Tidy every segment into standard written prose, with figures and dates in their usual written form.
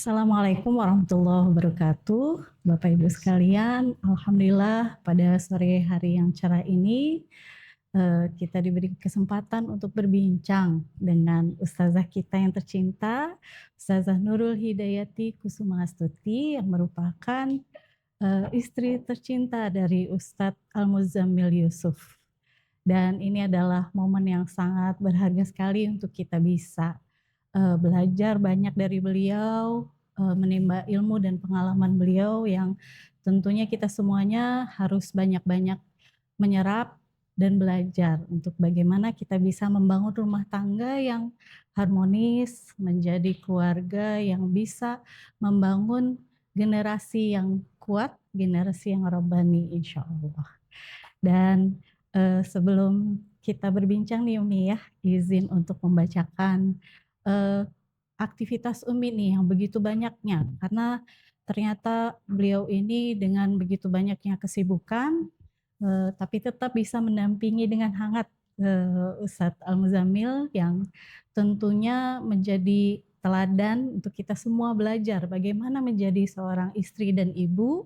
Assalamualaikum warahmatullahi wabarakatuh, Bapak Ibu sekalian. Alhamdulillah pada sore hari yang cerah ini kita diberi kesempatan untuk berbincang dengan ustazah kita yang tercinta, Ustazah Nurul Hidayati Kusumastuti yang merupakan istri tercinta dari Ustadz Al-Muzammil Yusuf. Dan ini adalah momen yang sangat berharga sekali untuk kita bisa belajar banyak dari beliau, menimba ilmu dan pengalaman beliau yang tentunya kita semuanya harus banyak-banyak menyerap dan belajar untuk bagaimana kita bisa membangun rumah tangga yang harmonis, menjadi keluarga yang bisa membangun generasi yang kuat, generasi yang robbani insya Allah. Dan sebelum kita berbincang nih Umi ya, izin untuk membacakan aktivitas Umi nih yang begitu banyaknya, karena ternyata beliau ini dengan begitu banyaknya kesibukan tapi tetap bisa mendampingi dengan hangat Ustadz Al-Muzammil yang tentunya menjadi teladan untuk kita semua belajar bagaimana menjadi seorang istri dan ibu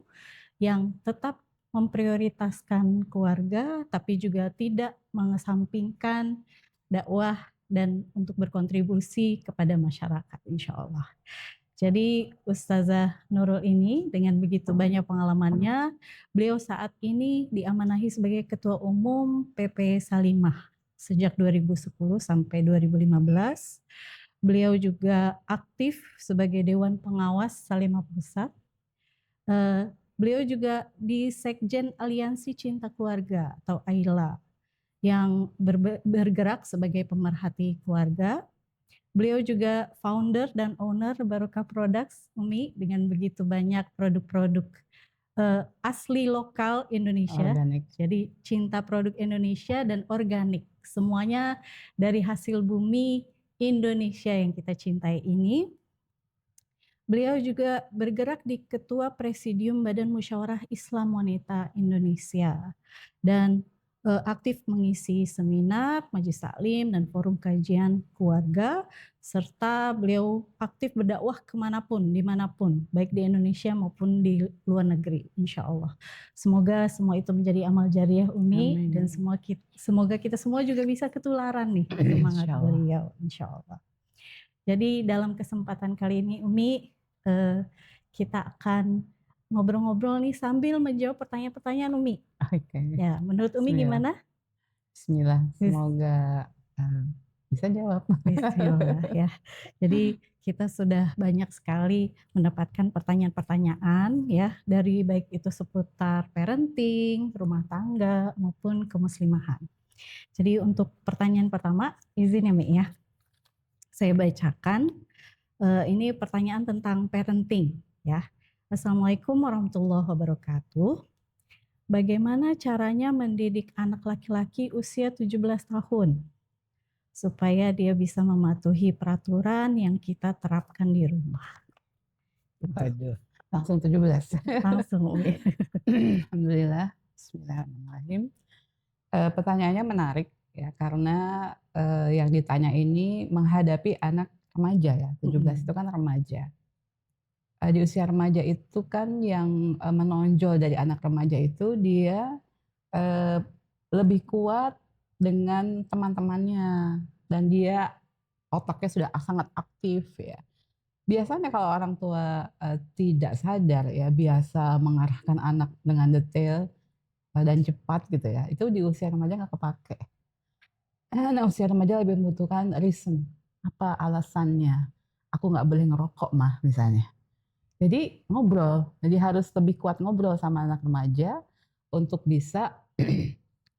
yang tetap memprioritaskan keluarga tapi juga tidak mengesampingkan dakwah dan untuk berkontribusi kepada masyarakat insya Allah. Jadi Ustazah Nurul ini dengan begitu banyak pengalamannya, beliau saat ini diamanahi sebagai Ketua Umum PP Salimah sejak 2010 sampai 2015. Beliau juga aktif sebagai Dewan Pengawas Salimah Pusat. Beliau juga di Sekjen Aliansi Cinta Keluarga atau AILA yang bergerak sebagai pemerhati keluarga. Beliau juga founder dan owner Barokah Products Umi dengan begitu banyak produk-produk asli lokal Indonesia. Organik. Jadi cinta produk Indonesia dan organik. Semuanya dari hasil bumi Indonesia yang kita cintai ini. Beliau juga bergerak di Ketua Presidium Badan Musyawarah Islam Wanita Indonesia dan aktif mengisi seminar, majelis taklim dan forum kajian keluarga, serta beliau aktif berdakwah kemanapun, dimanapun, baik di Indonesia maupun di luar negeri, insya Allah. Semoga semua itu menjadi amal jariah Umi. Amin. Dan semoga kita semua juga bisa ketularan nih semangat beliau, insya Allah. Jadi dalam kesempatan kali ini Umi, kita akan ngobrol-ngobrol nih sambil menjawab pertanyaan-pertanyaan Umi. Oke. Ya, menurut Umi gimana? Bismillah, semoga bisa jawab. Bismillah ya. Jadi kita sudah banyak sekali mendapatkan pertanyaan-pertanyaan ya dari baik itu seputar parenting, rumah tangga maupun kemuslimahan. Jadi untuk pertanyaan pertama, izin ya Mi ya. Saya bacakan. Ini pertanyaan tentang parenting ya. Assalamualaikum warahmatullahi wabarakatuh. Bagaimana caranya mendidik anak laki-laki usia 17 tahun supaya dia bisa mematuhi peraturan yang kita terapkan di rumah? Aduh, langsung 17. Langsung. Alhamdulillah. Bismillahirrahmanirrahim. Pertanyaannya menarik ya karena yang ditanya ini menghadapi anak remaja ya, 17 itu kan remaja. Di usia remaja itu kan yang menonjol dari anak remaja itu dia lebih kuat dengan teman-temannya dan dia otaknya sudah sangat aktif ya. Biasanya kalau orang tua tidak sadar ya biasa mengarahkan anak dengan detail dan cepat gitu ya, itu di usia remaja nggak kepake. Nah usia remaja lebih membutuhkan reason. Apa alasannya? Aku nggak boleh ngerokok mah misalnya. Jadi ngobrol, jadi harus lebih kuat ngobrol sama anak remaja untuk bisa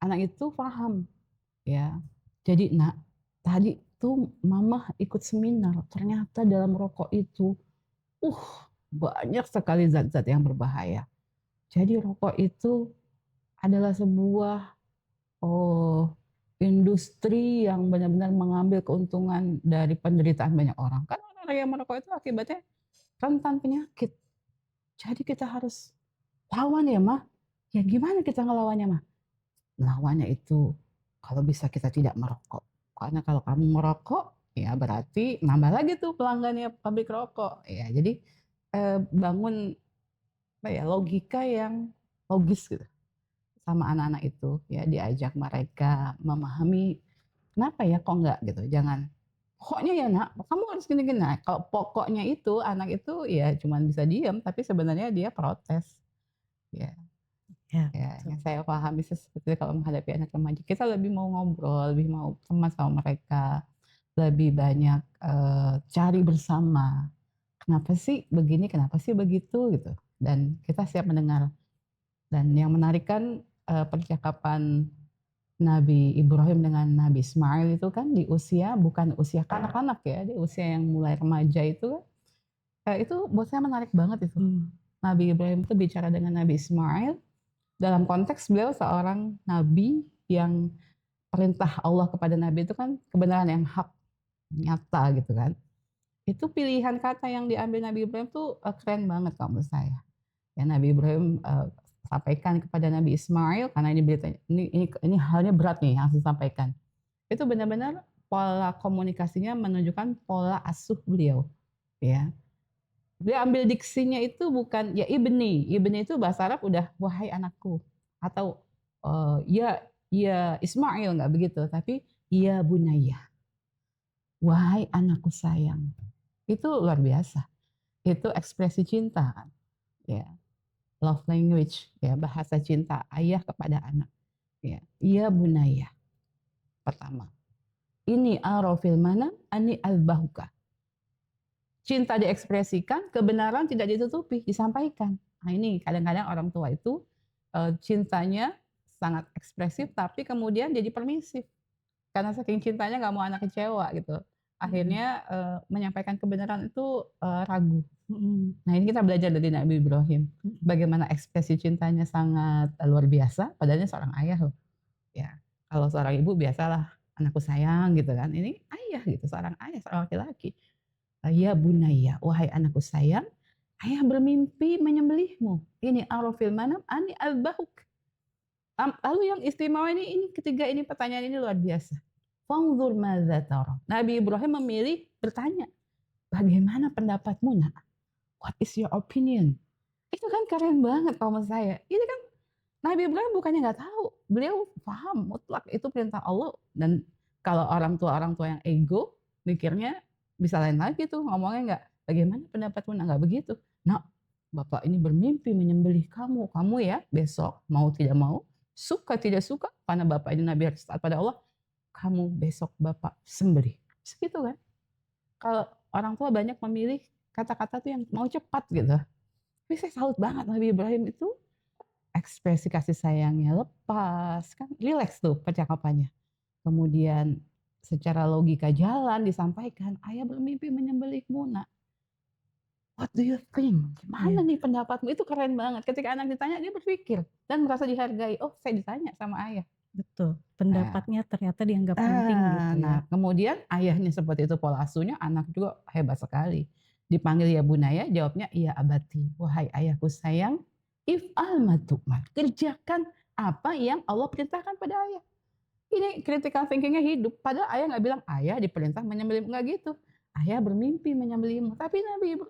anak itu paham ya. Jadi nak, tadi tuh mama ikut seminar, ternyata dalam rokok itu banyak sekali zat-zat yang berbahaya. Jadi rokok itu adalah sebuah industri yang benar-benar mengambil keuntungan dari penderitaan banyak orang. Kan orang yang merokok itu akibatnya rentan penyakit. Jadi kita harus lawan ya mah. Ya gimana kita ngelawannya mah? Lawannya itu kalau bisa kita tidak merokok. Karena kalau kamu merokok, ya berarti nambah lagi tuh pelanggannya pabrik rokok. Ya jadi, bangun apa ya, logika yang logis gitu sama anak-anak itu, ya diajak mereka memahami, "Kenapa ya kok enggak?" gitu, jangan, "Pokoknya ya Nak, kamu harus gini-gini." Nah, kalau pokoknya itu, anak itu ya cuman bisa diem, tapi sebenarnya dia protes. Ya. Ya, Ya, betul. yang saya pahami sih sebetulnya kalau menghadapi anak remaja, kita lebih mau ngobrol, lebih mau teman sama mereka, lebih banyak, cari bersama, "Kenapa sih begini, kenapa sih begitu?" Gitu, dan kita siap mendengar. Dan yang menarik kan, percakapan Nabi Ibrahim dengan Nabi Ismail itu kan di usia bukan usia kanak-kanak ya, di usia yang mulai remaja itu, itu buat saya menarik banget itu. Mmm, Nabi Ibrahim itu bicara dengan Nabi Ismail, dalam konteks beliau seorang nabi yang perintah Allah kepada nabi itu kan kebenaran yang hak, nyata gitu kan. Itu pilihan kata yang diambil Nabi Ibrahim tuh, keren banget kalau menurut saya. Ya Nabi Ibrahim, sampaikan kepada Nabi Ismail karena ini beritanya ini halnya berat nih yang harus disampaikan. Itu benar-benar pola komunikasinya menunjukkan pola asuh beliau, ya. Dia ambil diksinya itu bukan ya ibni, ibni itu bahasa Arab udah wahai anakku atau, ya Ismail nggak begitu, tapi ya bunayya, wahai anakku sayang. Itu luar biasa, itu ekspresi cinta kan, ya, love language ya, bahasa cinta ayah kepada anak, ya. Ya bunayya, pertama, ini ara fil manam anni azbahuka. Cinta diekspresikan, kebenaran tidak ditutupi, disampaikan. Nah ini kadang-kadang orang tua itu, cintanya sangat ekspresif tapi kemudian jadi permisif. Karena saking cintanya nggak mau anak kecewa gitu. mhm, Akhirnya, menyampaikan kebenaran itu, ragu. mhm, Nah ini kita belajar dari Nabi Ibrahim, mhm, bagaimana ekspresi cintanya sangat, luar biasa padahal dia seorang ayah loh, ya. Kalau seorang ibu biasalah, "Anakku sayang," gitu kan, ini ayah gitu, seorang ayah, seorang laki-laki. Ya bunayya, wahai anakku sayang, ayah bermimpi menyembelihmu. Ini arafil manam ani azbahuk. Lalu yang istimewa ini ketiga ini pertanyaan ini luar biasa. Fanzur madza tara. Nabi Ibrahim memilih bertanya, "Bagaimana pendapatmu, Nak? What is your opinion?" Itu kan keren banget kalau menurut saya. Ini kan Nabi Ibrahim bukannya nggak tahu, beliau paham mutlak itu perintah Allah dan kalau orang tua yang ego mikirnya bisa lain lagi tuh ngomongnya nggak, "Bagaimana pendapatmu?" Nah, nggak begitu, "Nak, Bapak ini bermimpi menyembelih kamu, kamu ya besok mau tidak mau, suka tidak suka karena Bapak ini nabi harus taat pada Allah, kamu besok Bapak sembelih." Segitu kan. Kalau orang tua banyak memilih kata-kata tuh yang mau cepat gitu. Tapi saya salut banget Nabi Ibrahim itu ekspresi kasih sayangnya lepas, kan rileks tuh percakapannya. Kemudian secara logika jalan disampaikan, "Ayah bermimpi menyembelihmu, Nak. What do you think? Gimana iya, nih pendapatmu?" Itu keren banget. Ketika anak ditanya dia berpikir dan merasa dihargai, "Oh, saya ditanya sama ayah." betul. Nah, Pendapatnya ternyata dianggap penting gitu ya. nah kemudian ayahnya seperti itu pola asuhnya, anak juga hebat sekali. Dipanggil ya bunaya, jawabnya iya abati. Wahai ayahku sayang, if'al ma tu'mar. Kerjakan apa yang Allah perintahkan pada ayah. Ini critical thinking-nya hidup. Padahal ayah nggak bilang, ayah diperintah menyembelih, nggak gitu. Ayah bermimpi menyembelihmu. Tapi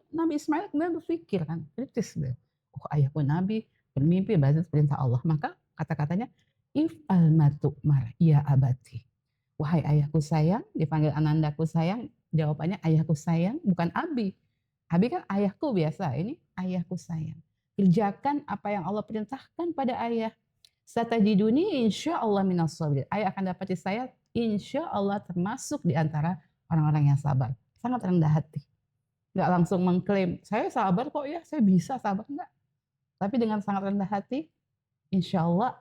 Nabi Ismail kemudian berpikir kan, kritis beliau. Oh ayahku Nabi bermimpi berarti itu perintah Allah. Maka kata-katanya, if'al ma tu'mar ya abati. Wahai ayahku sayang, dipanggil anandaku sayang, jawabannya ayahku sayang, bukan abi. Abi kan ayahku biasa, ini ayahku sayang. Kerjakan apa yang Allah perintahkan pada ayah. Satajiduni insyaallah minas sabirin. Ayah akan dapati saya insya Allah termasuk di antara orang-orang yang sabar. Sangat rendah hati. Nggak langsung mengklaim, saya sabar kok ya, saya bisa sabar. Enggak. Tapi dengan sangat rendah hati, insya Allah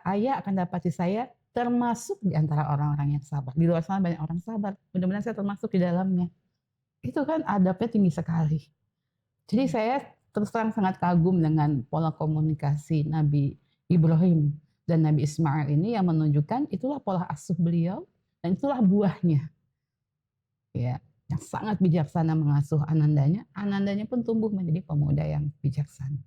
ayah akan dapati saya termasuk di antara orang-orang yang sabar. Di luar sana banyak orang sabar. Mudah-mudahan saya termasuk di dalamnya. Itu kan adabnya tinggi sekali. Jadi Iya, saya terus terang sangat kagum dengan pola komunikasi Nabi Ibrahim dan Nabi Ismail ini yang menunjukkan itulah pola asuh beliau dan itulah buahnya, ya, yang sangat bijaksana mengasuh anandanya, anandanya pun tumbuh menjadi pemuda yang bijaksana.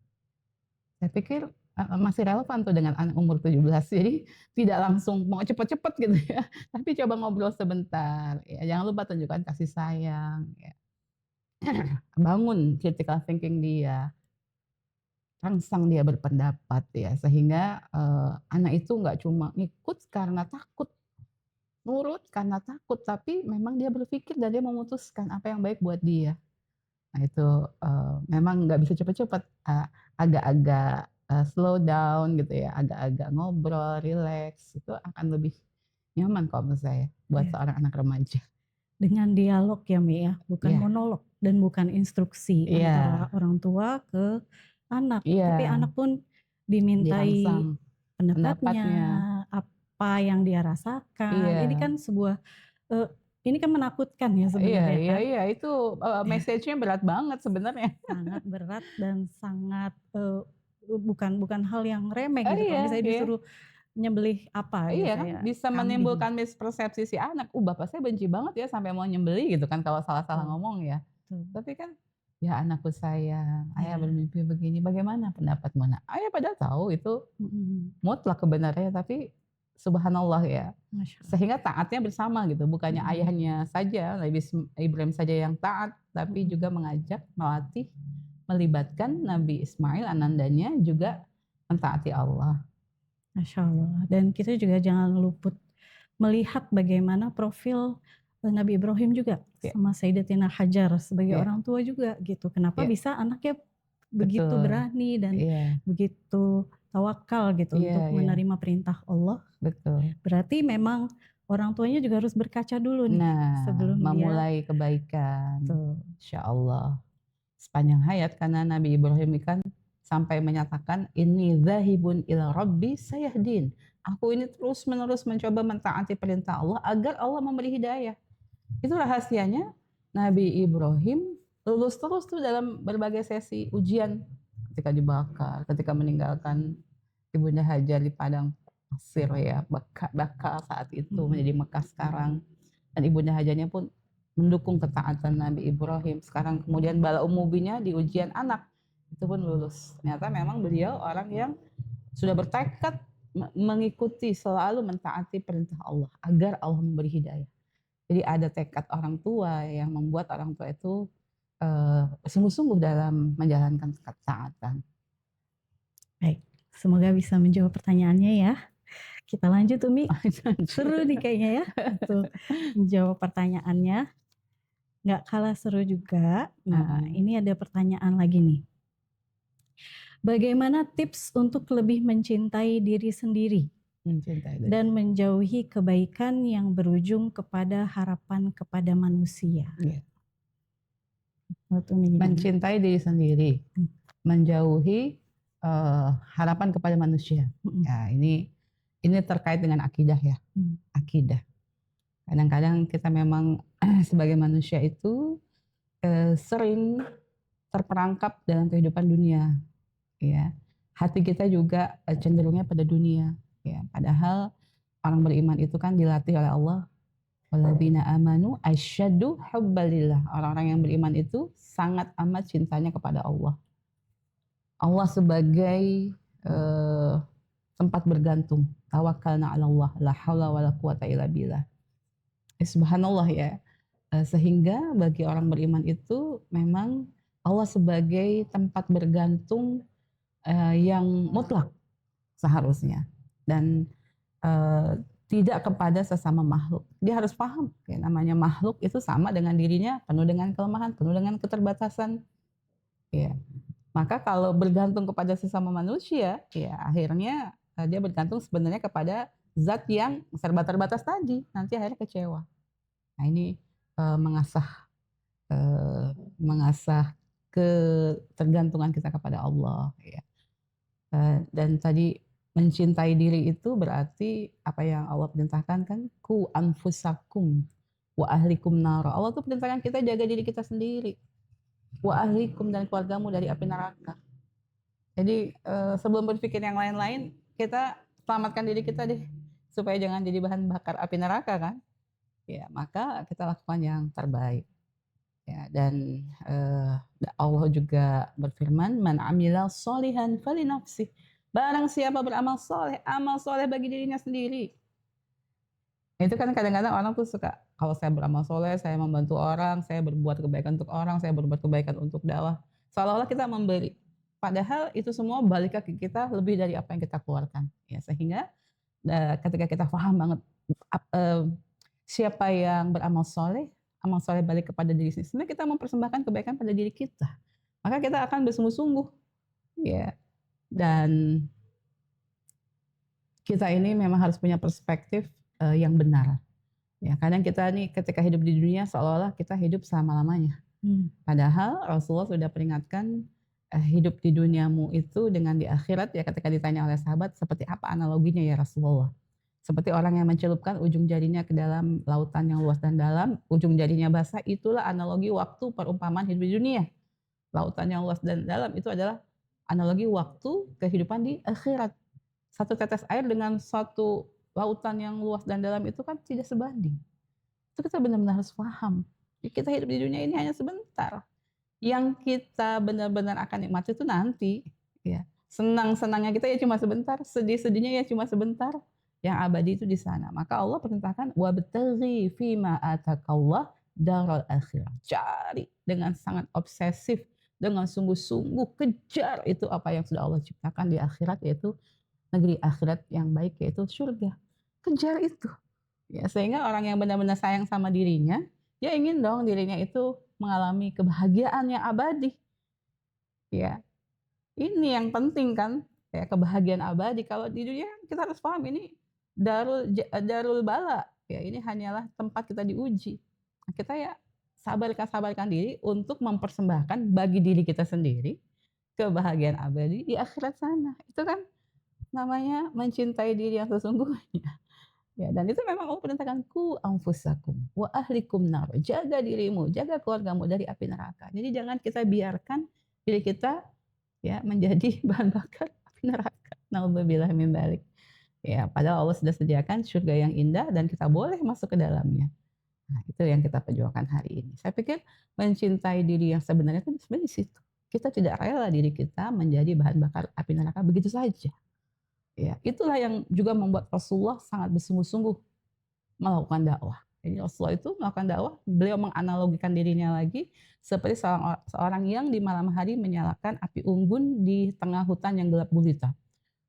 Saya pikir masih relevan tuh dengan anak umur 17. Jadi tidak langsung mau cepet-cepet gitu ya, tapi coba ngobrol sebentar, ya jangan lupa tunjukkan kasih sayang, ya. Bangun critical thinking dia, rangsang dia berpendapat ya, sehingga, anak itu nggak cuma ngikut karena takut, nurut karena takut, tapi memang dia berpikir dan dia memutuskan apa yang baik buat dia. Nah itu, memang nggak bisa cepet-cepet, agak-agak, slow down gitu ya, agak-agak ngobrol, rileks, itu akan lebih nyaman kalau menurut saya, buat Iya. seorang anak remaja. Dengan dialog ya, Mi, ya, bukan Iya monolog dan bukan instruksi iya antara orang tua ke anak, tapi iya, anak pun dimintai dirangsang pendapatnya, pendapatnya. apa yang dia rasakan. Ini Iya kan sebuah, eee, ini kan menakutkan ya iya sebenarnya iya kan. iya, itu, Ya, message-nya berat banget sebenarnya. sangat berat dan sangat, bukan bukan hal yang remeh gitu kalau Iya misalnya iya. disuruh nyembelih apa gitu, Iya kan, kayak bisa kambing. menimbulkan mispersepsi si anak, bapak saya benci banget ya sampai mau nyembelih," gitu kan kalau salah-salah Betul ngomong ya. betul. Tapi kan, "Ya anakku sayang, ayah Ya, bermimpi begini, bagaimana pendapatmu nak?" Ayah padahal tahu itu mhm, mutlak kebenarannya, tapi subhanallah ya, masya Allah. sehingga taatnya bersama gitu, bukannya Mhm ayahnya saja, Ibrahim saja yang taat, tapi juga mhm. mengajak, melatih, melibatkan Nabi Ismail anandanya juga mentaati Allah. Masya Allah. Dan kita juga jangan luput melihat bagaimana profil, Nabi Ibrahim juga Ya sama Sayyidatina Hajar sebagai ya orang tua juga gitu. Kenapa ya, bisa anaknya begitu betul. berani dan Iya begitu tawakal gitu iya untuk iya, menerima perintah Allah. betul. Berarti memang orang tuanya juga harus berkaca dulu nih Nah, sebelum dia memulai kebaikan, tuh. insyaallah sepanjang hayat, karena Nabi Ibrahim ini kan sampai menyatakan, "Inni dzahibun ila rabbi sayahdin." Aku ini terus-menerus mencoba mentaati perintah Allah agar Allah memberi hidayah. Itu rahasianya Nabi Ibrahim lulus terus tuh dalam berbagai sesi ujian, ketika dibakar, ketika meninggalkan Ibunda Hajar di padang pasir ya, bakal saat itu Mhm. menjadi Mekah sekarang, dan Ibunda Hajarnya pun mendukung ketaatan Nabi Ibrahim. Sekarang kemudian bala umubinya di ujian anak, itu pun lulus. Ternyata memang beliau orang yang sudah bertekad mengikuti, selalu mentaati perintah Allah agar Allah memberi hidayah. Jadi ada tekad orang tua yang membuat orang tua itu sungguh-sungguh dalam menjalankan ketaatan. Baik, semoga bisa menjawab pertanyaannya ya. Kita lanjut Umi, seru nih kayaknya ya untuk menjawab pertanyaannya. Nggak kalah seru juga. Nah, Heeh, ini ada pertanyaan lagi nih. Bagaimana tips untuk lebih mencintai diri sendiri mencintai diri. dan menjauhi kebaikan yang berujung kepada harapan kepada manusia? Iya. Menurut Umi gimana? Mencintai diri sendiri, Hmm, menjauhi, harapan kepada manusia. mhm, Ya ini terkait dengan akidah ya, hmm, akidah. Kadang-kadang kita memang sebagai manusia itu, sering terperangkap dalam kehidupan dunia, ya. Hati kita juga, cenderungnya pada dunia, ya. Padahal orang beriman itu kan dilatih oleh Allah, "Walladzina amanu asyaddu hubbalillah." Orang-orang yang beriman itu sangat amat cintanya kepada Allah. Allah sebagai, tempat bergantung, tawakkalna 'ala Allah, la haula wala quwata illa billah. Subhanallah ya, sehingga bagi orang beriman itu memang Allah sebagai tempat bergantung, yang mutlak seharusnya, dan tidak kepada sesama makhluk. Dia harus paham, ya namanya makhluk itu sama dengan dirinya, penuh dengan kelemahan, penuh dengan keterbatasan, ya. Maka kalau bergantung kepada sesama manusia, ya akhirnya, dia bergantung sebenarnya kepada zat yang serba terbatas tadi, nanti akhirnya kecewa. Nah ini, mengasah, mengasah ketergantungan kita kepada Allah, ya. Dan tadi mencintai diri itu berarti apa yang Allah perintahkan kan, "Qu anfusakum wa ahlikum nara." Allah tuh perintahkan kita jaga diri kita sendiri, wa ahlikum dan keluargamu dari api neraka. Jadi, sebelum berpikir yang lain-lain, kita selamatkan diri kita deh, supaya jangan jadi bahan bakar api neraka kan. Ya, maka kita lakukan yang terbaik. Ya, dan, Allah juga berfirman, "Man amila sholihan falinafsih." Barang siapa beramal soleh, amal soleh bagi dirinya sendiri. Itu kan kadang-kadang orang tuh suka, kalau saya beramal soleh, saya membantu orang, saya berbuat kebaikan untuk orang, saya berbuat kebaikan untuk dakwah. Seolah-olah kita memberi. Padahal itu semua balik ke kita lebih dari apa yang kita keluarkan. Ya, sehingga ketika kita paham banget siapa yang beramal soleh, amal soleh balik kepada diri sendiri. Sebenarnya kita mempersembahkan kebaikan pada diri kita. Maka kita akan bersungguh-sungguh. Ya, dan kita ini memang harus punya perspektif yang benar. Ya, kadang kita nih ketika hidup di dunia seolah-olah kita hidup selama-lamanya. Padahal Rasulullah sudah peringatkan hidup di duniamu itu dengan di akhirat, ya ketika ditanya oleh sahabat seperti apa analoginya ya Rasulullah. Seperti orang yang mencelupkan ujung jarinya ke dalam lautan yang luas dan dalam, ujung jarinya basah, itulah analogi waktu perumpamaan hidup di dunia. Lautan yang luas dan dalam itu adalah analogi waktu kehidupan di akhirat. Satu tetes air dengan suatu lautan yang luas dan dalam itu kan tidak sebanding. Itu kita benar-benar harus paham. Kita hidup di dunia ini hanya sebentar. Yang kita benar-benar akan nikmati itu nanti. Ya. Senang-senangnya kita ya cuma sebentar, sedih-sedihnya ya cuma sebentar. Yang abadi itu di sana. Maka Allah perintahkan wabtaghi fima atakallah daral akhirah. Cari dengan sangat obsesif, dengan sungguh-sungguh kejar itu apa yang sudah Allah ciptakan di akhirat, yaitu negeri akhirat yang baik, yaitu surga. Kejar itu. Ya, sehingga orang yang benar-benar sayang sama dirinya, dia ingin dong dirinya itu mengalami kebahagiaan yang abadi. Ya, ini yang penting kan, ya kebahagiaan abadi. Kalau di dunia kita harus paham ini darul bala. Ya, ini hanyalah tempat kita diuji. Kita ya sabarkan diri untuk mempersembahkan bagi diri kita sendiri kebahagiaan abadi di akhirat sana. Itu kan namanya mencintai diri yang sesungguhnya. Ya, dan itu memang Allah perintahkan ku anfusakum wa ahlikum nar. Jaga dirimu, jaga keluargamu dari api neraka. Jadi jangan kita biarkan diri kita ya menjadi bahan bakar api neraka. Nauzubillah min dzalik. Ya, padahal Allah sudah sediakan surga yang indah dan kita boleh masuk ke dalamnya. Nah, itu yang kita perjuangkan hari ini. Saya pikir mencintai diri yang sebenarnya itu sebenarnya di situ. Kita tidak rela diri kita menjadi bahan bakar api neraka begitu saja. Ya, itulah yang juga membuat Rasulullah sangat bersungguh-sungguh melakukan dakwah. Jadi Rasulullah itu melakukan dakwah, beliau menganalogikan dirinya lagi seperti seorang yang di malam hari menyalakan api unggun di tengah hutan yang gelap gulita.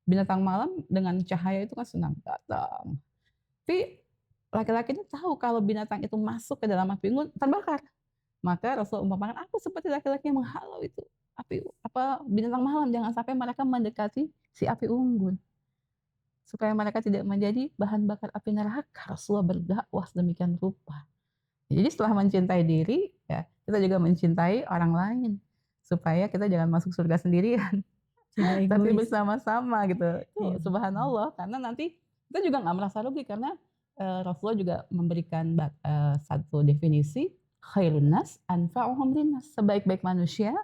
Binatang malam dengan cahaya itu kan senang datang. Tapi laki-laki itu tahu kalau binatang itu masuk ke dalam api unggun terbakar. Maka Rasul umpamakan aku seperti laki-laki yang menghalau itu binatang malam, jangan sampai mereka mendekati si api unggun. Supaya mereka tidak menjadi bahan bakar api neraka. Rasulullah berdakwah sedemikian rupa. Jadi setelah mencintai diri, ya kita juga mencintai orang lain. Supaya kita jangan masuk surga sendirian. Tapi bersama-sama gitu. Itu subhanallah. Karena nanti kita juga nggak merasa rugi. Karena Rasulullah juga memberikan satu definisi. Khairun nas anfa'uhum linnas. Sebaik-baik manusia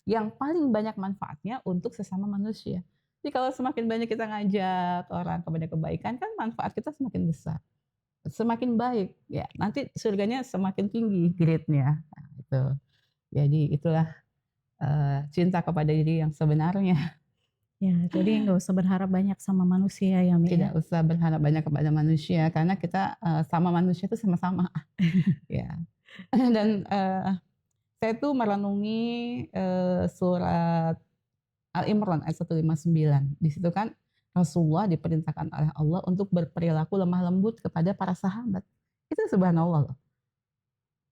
yang paling banyak manfaatnya untuk sesama manusia. Jadi kalau semakin banyak kita ngajak orang kepada kebaikan, kan manfaat kita semakin besar. Semakin baik, ya nanti surganya semakin tinggi grade-nya. Nah, itu. Jadi itulah cinta kepada diri yang sebenarnya. Ya, jadi nggak usah berharap banyak sama manusia ya, Mi. Tidak usah berharap banyak kepada manusia, karena kita sama manusia itu sama-sama. Ya. Dan saya tuh merenungi surat Al-Imran ayat 159. Di situ kan Rasulullah diperintahkan oleh Allah untuk berperilaku lemah lembut kepada para sahabat. Itu subhanallah loh.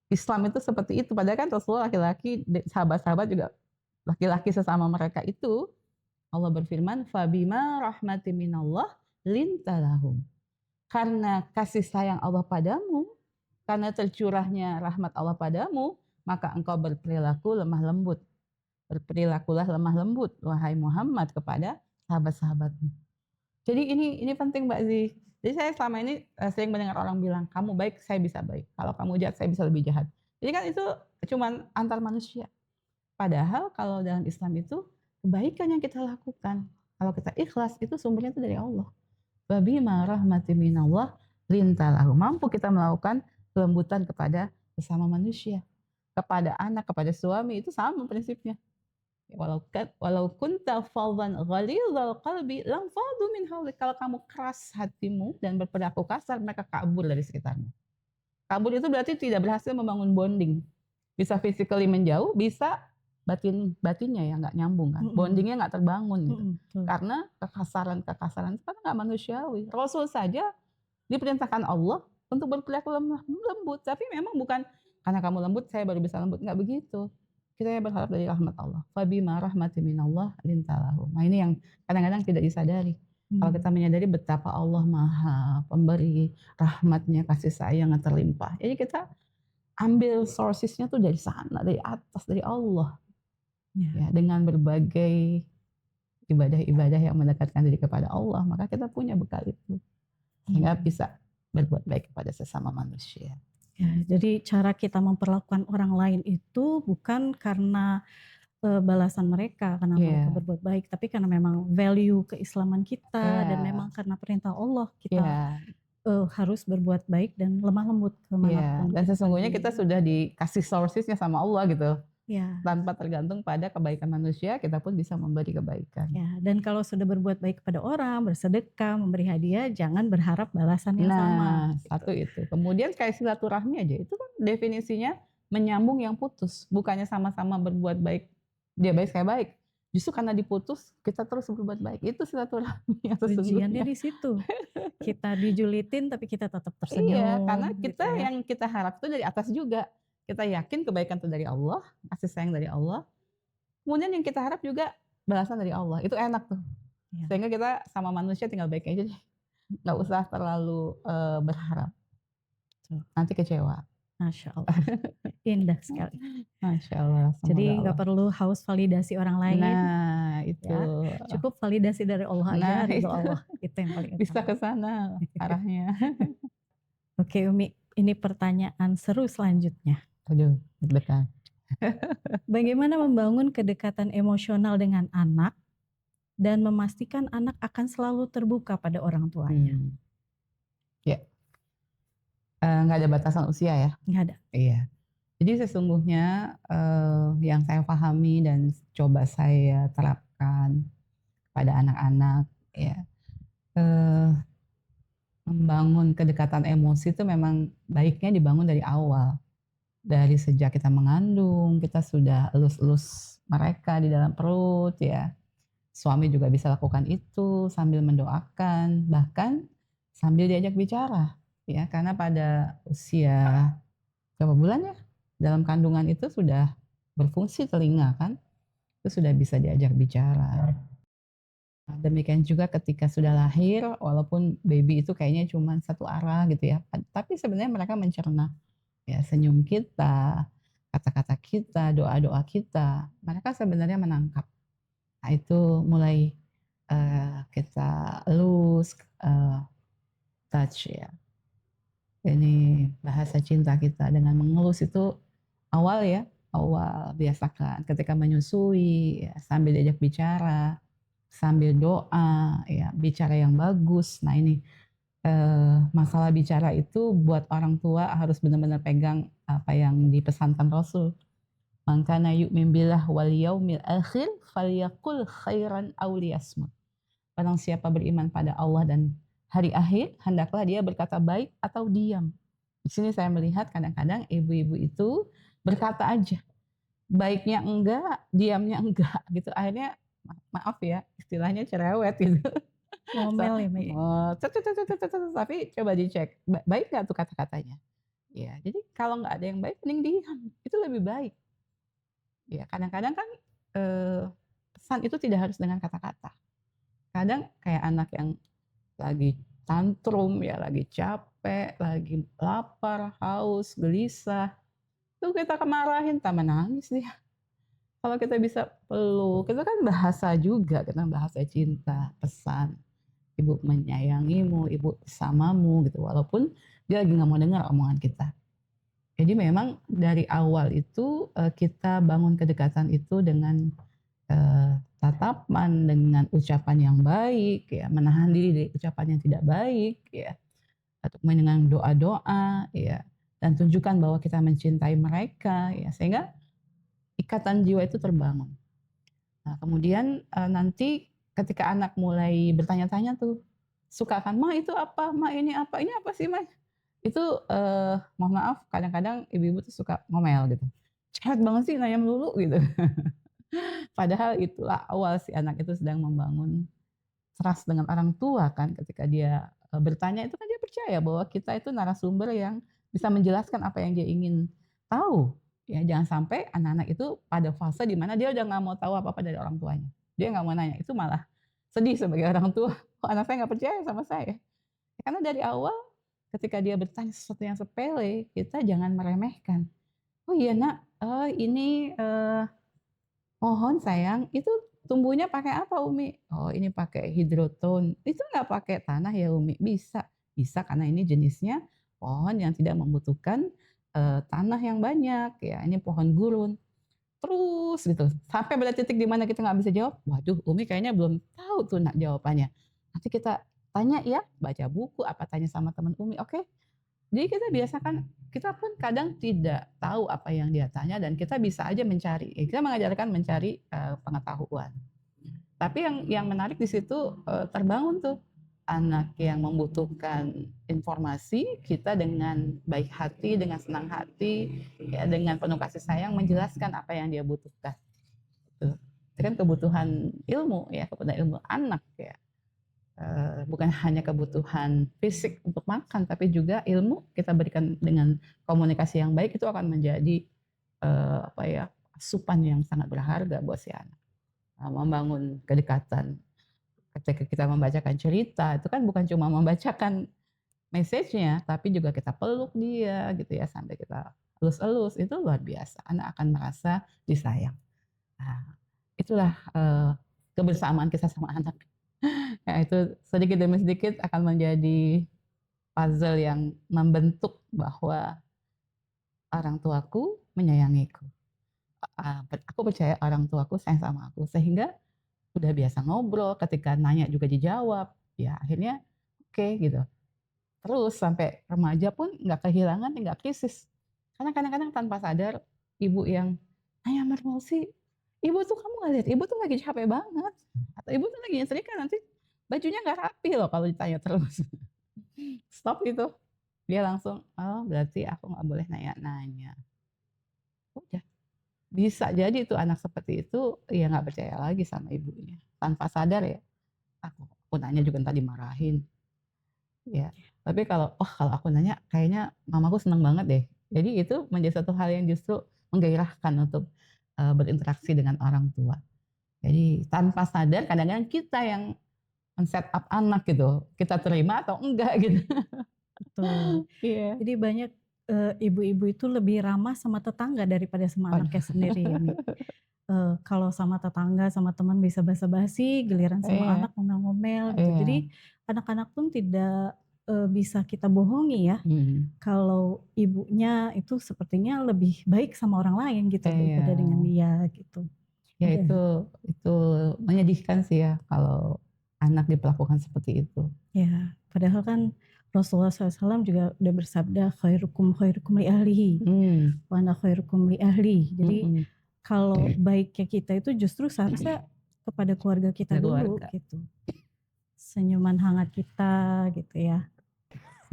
Islam itu seperti itu. Padahal kan Rasulullah laki-laki, sahabat-sahabat juga laki-laki sesama mereka itu. Allah berfirman, "Fabima rahmatin minallah lintalahum." Karena kasih sayang Allah padamu, karena tercurahnya rahmat Allah padamu, maka engkau berperilaku lemah lembut. Berperilakulah lemah lembut, wahai Muhammad, kepada sahabat-sahabatmu. Jadi ini penting Mbak Zi. Jadi saya selama ini sering mendengar orang bilang, kamu baik, saya bisa baik. Kalau kamu jahat, saya bisa lebih jahat. Jadi kan itu cuma antar manusia. Padahal kalau dalam Islam itu, kebaikan yang kita lakukan, kalau kita ikhlas, itu sumbernya itu dari Allah. Wabima rahmatin minallah lintalahu. Mampu kita melakukan kelembutan kepada sesama manusia. Kepada anak, kepada suami, itu sama prinsipnya. walau kunta fadhan ghalidhal qalbi lamfaddu min hawlik. Kalau kamu keras hatimu dan berperilaku kasar, mereka kabur dari sekitarmu. Kabur itu berarti tidak berhasil membangun bonding. Bisa physically menjauh, bisa batinnya ya nggak nyambung kan, bondingnya nggak terbangun gitu. Karena kekasaran itu kan nggak manusiawi. Rasul saja diperintahkan Allah untuk berperilaku lembut, tapi memang bukan karena kamu lembut saya baru bisa lembut, nggak begitu. Kita berharap dari rahmat Allah. Fabima rahmatin minallah lintalahu. Nah ini yang kadang-kadang tidak disadari. Kalau kita menyadari betapa Allah Maha Pemberi rahmatnya, kasih sayang yang terlimpah. Jadi kita ambil sourcesnya tuh dari sana, dari atas, dari Allah. Ya, dengan berbagai ibadah-ibadah yang mendekatkan diri kepada Allah, maka kita punya bekal itu. Sehingga bisa berbuat baik kepada sesama manusia. Ya, jadi cara kita memperlakukan orang lain itu bukan karena balasan mereka, karena mereka berbuat baik, tapi karena memang value keislaman kita dan memang karena perintah Allah kita harus berbuat baik dan lemah lembut kemanapun. Dan sesungguhnya kita sudah dikasih sourcesnya sama Allah gitu. Tanpa tergantung pada kebaikan manusia, kita pun bisa memberi kebaikan. Dan kalau sudah berbuat baik kepada orang, bersedekah, memberi hadiah, jangan berharap balasan yang sama. Satu itu. Kemudian kayak silaturahmi aja, itu kan definisinya menyambung yang putus. Bukannya sama-sama berbuat baik, dia baik saya baik. Justru karena diputus, kita terus berbuat baik. Itu silaturahmi yang sesungguhnya. Ujiannya di situ. Kita dijulitin tapi kita tetap tersenyum. Iya, karena kita gitu yang kita harap itu dari atas juga. Kita yakin kebaikan itu dari Allah, kasih sayang dari Allah. Kemudian yang kita harap juga balasan dari Allah. Itu enak tuh. Sehingga kita sama manusia tinggal baik aja deh. Nggak usah terlalu berharap. Nanti kecewa. Masya Allah. Indah sekali. Masya Allah. Jadi nggak perlu haus validasi orang lain. Nah itu. Cukup validasi dari Allah aja. Ridho Allah. Itu yang paling bisa ke sana arahnya. Oke Umi, ini pertanyaan seru selanjutnya. Aduh, deg-degan. Bagaimana membangun kedekatan emosional dengan anak dan memastikan anak akan selalu terbuka pada orang tuanya? Nggak ada batasan usia ya? Nggak ada. Iya. Jadi sesungguhnya yang saya pahami dan coba saya terapkan pada anak-anak ya, membangun kedekatan emosi itu memang baiknya dibangun dari awal. Dari sejak kita mengandung, kita sudah elus-elus mereka di dalam perut ya. Suami juga bisa lakukan itu sambil mendoakan, bahkan sambil diajak bicara ya, karena pada usia berapa bulan ya dalam kandungan itu sudah berfungsi telinga kan, itu sudah bisa diajak bicara. Nah, demikian juga ketika sudah lahir, walaupun baby itu kayaknya cuma satu arah gitu ya, tapi sebenarnya mereka mencerna ya, senyum kita, kata-kata kita, doa-doa kita, mereka sebenarnya menangkap. Nah itu mulai kita elus, touch ya. Ini bahasa cinta kita dengan mengelus itu awal ya, awal biasakan ketika menyusui ya, sambil diajak bicara, sambil doa ya, bicara yang bagus. Nah ini masalah bicara itu buat orang tua harus benar-benar pegang apa yang dipesankan Rasul. Man kana yu'min billah wal yaumil akhir falyaqul khairan aw liyasmut. Barang siapa beriman pada Allah dan hari akhir, hendaklah dia berkata baik atau diam. Di sini saya melihat kadang-kadang ibu-ibu itu berkata aja. Baiknya enggak, diamnya enggak gitu. Akhirnya maaf ya, istilahnya cerewet gitu. Ngomel ya, tapi coba dicek baik nggak tuh kata-katanya ya. Jadi kalau nggak ada yang baik mending diam, itu lebih baik ya. Kadang-kadang kan pesan itu tidak harus dengan kata-kata. Kadang kayak anak yang lagi tantrum ya, lagi capek, lagi lapar, haus, gelisah, tuh kita kemarahin tambah nangis dia. Kalau kita bisa peluk, itu kan bahasa juga, kita bahasa cinta, pesan. Ibu menyayangimu, ibu bersamamu gitu, walaupun dia lagi nggak mau dengar omongan kita. Jadi memang dari awal itu kita bangun kedekatan itu dengan tatapan, dengan ucapan yang baik, ya, menahan diri dari ucapan yang tidak baik, ya, atau dengan doa-doa, ya, dan tunjukkan bahwa kita mencintai mereka, ya, sehingga ikatan jiwa itu terbangun. Nah, kemudian, nanti ketika anak mulai bertanya-tanya tuh, suka kan, "Ma itu apa? Ma ini apa sih Ma?" Itu, mohon maaf kadang-kadang ibu-ibu tuh suka ngomel gitu, "Cerewet banget sih nanya melulu," gitu. Padahal itulah awal si anak itu sedang membangun trust dengan orang tua kan ketika dia, bertanya itu kan dia percaya bahwa kita itu narasumber yang bisa menjelaskan apa yang dia ingin tahu, ya jangan sampai anak-anak itu pada fase di mana dia udah nggak mau tahu apa-apa dari orang tuanya. Dia nggak mau nanya, itu malah sedih sebagai orang tua, "Kok anak saya nggak percaya sama saya?" Karena dari awal ketika dia bertanya sesuatu yang sepele, kita jangan meremehkan, "Oh iya Nak, ini, pohon sayang, itu tumbuhnya pakai apa Umi? Oh ini pakai hidroton. Itu nggak pakai tanah ya Umi? Bisa. Bisa karena ini jenisnya pohon yang tidak membutuhkan, tanah yang banyak ya, ini pohon gurun. Terus gitu, sampai pada titik di mana kita nggak bisa jawab, waduh Umi kayaknya belum tahu tuh Nak jawabannya. Nanti kita tanya ya, baca buku, apa tanya sama teman Umi, oke? Jadi kita biasakan, kita pun kadang tidak tahu apa yang dia tanya dan kita bisa aja mencari, kita mengajarkan mencari, pengetahuan. Tapi yang menarik di situ, terbangun tuh anak yang membutuhkan informasi, kita dengan baik hati, dengan senang hati, ya dengan penuh kasih sayang menjelaskan apa yang dia butuhkan, gitu. Itu kan kebutuhan ilmu ya, kebutuhan ilmu anak ya. Bukan hanya kebutuhan fisik untuk makan, tapi juga ilmu kita berikan dengan komunikasi yang baik itu akan menjadi, apa ya, asupan yang sangat berharga buat si anak. Membangun kedekatan. Ketika kita membacakan cerita, itu kan bukan cuma membacakan message-nya, tapi juga kita peluk dia gitu ya, sampai kita elus-elus, itu luar biasa. Anak akan merasa disayang. Nah, itulah, kebersamaan kita sama anak. Ya itu sedikit demi sedikit akan menjadi puzzle yang membentuk bahwa orang tuaku menyayangiku, aku percaya orang tuaku sayang sama aku, sehingga udah biasa ngobrol, ketika nanya juga dijawab, ya akhirnya oke gitu. Terus sampai remaja pun nggak kehilangan, nggak krisis. Karena kadang-kadang tanpa sadar ibu yang, "Nanya terus sih, ibu tuh kamu nggak lihat, ibu tuh lagi capek banget, atau ibu tuh lagi nyetrika nanti bajunya nggak rapi loh kalau ditanya terus." Stop itu, dia langsung, "Oh berarti aku nggak boleh nanya-nanya." Udah, bisa jadi tuh anak seperti itu, ya nggak percaya lagi sama ibunya. Tanpa sadar ya, aku nanya juga entar dimarahin, ya. Tapi kalau aku nanya kayaknya mamaku seneng banget deh. Jadi itu menjadi satu hal yang justru menggairahkan untuk, berinteraksi dengan orang tua. Jadi tanpa sadar kadang-kadang kita yang men-set-up anak gitu, kita terima atau enggak gitu. Betul. Iya. Jadi banyak, ibu-ibu itu lebih ramah sama tetangga daripada sama Waduh. anaknya sendiri ya, Mi. Kalau sama tetangga, sama teman bisa basa-basi, giliran sama Iya, anak ngomel-ngomel gitu. iya. Jadi anak-anak pun tidak, bisa kita bohongi ya, Mhm. kalau ibunya itu sepertinya lebih baik sama orang lain gitu Iya. daripada dengan dia gitu. Ya Ada itu menyedihkan sih ya kalau anak diperlakukan seperti itu. ya, padahal kan Rasulullah SAW juga udah bersabda, "Khairukum khairukum li ahlihi, Mmm, wa ana khairukum li ahli." Jadi mhm. kalau baiknya kita itu justru seharusnya kepada keluarga kita Ada dulu keluarga. gitu. Senyuman hangat kita gitu ya.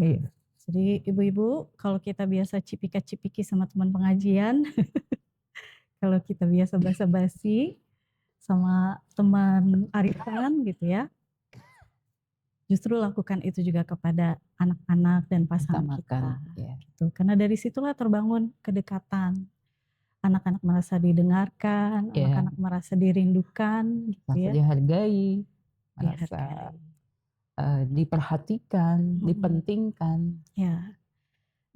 Iya. Jadi ibu-ibu kalau kita biasa cipika-cipiki sama teman pengajian, kalau kita biasa basa-basi sama teman arisan gitu ya, justru lakukan itu juga kepada anak-anak dan pasangan Utamakan, kita ya. gitu. Karena dari situlah terbangun kedekatan. Anak-anak merasa didengarkan, Iya, anak-anak merasa dirindukan gitu merasa ya, dihargai, merasa, dihargai. diperhatikan, Mhm, dipentingkan, ya,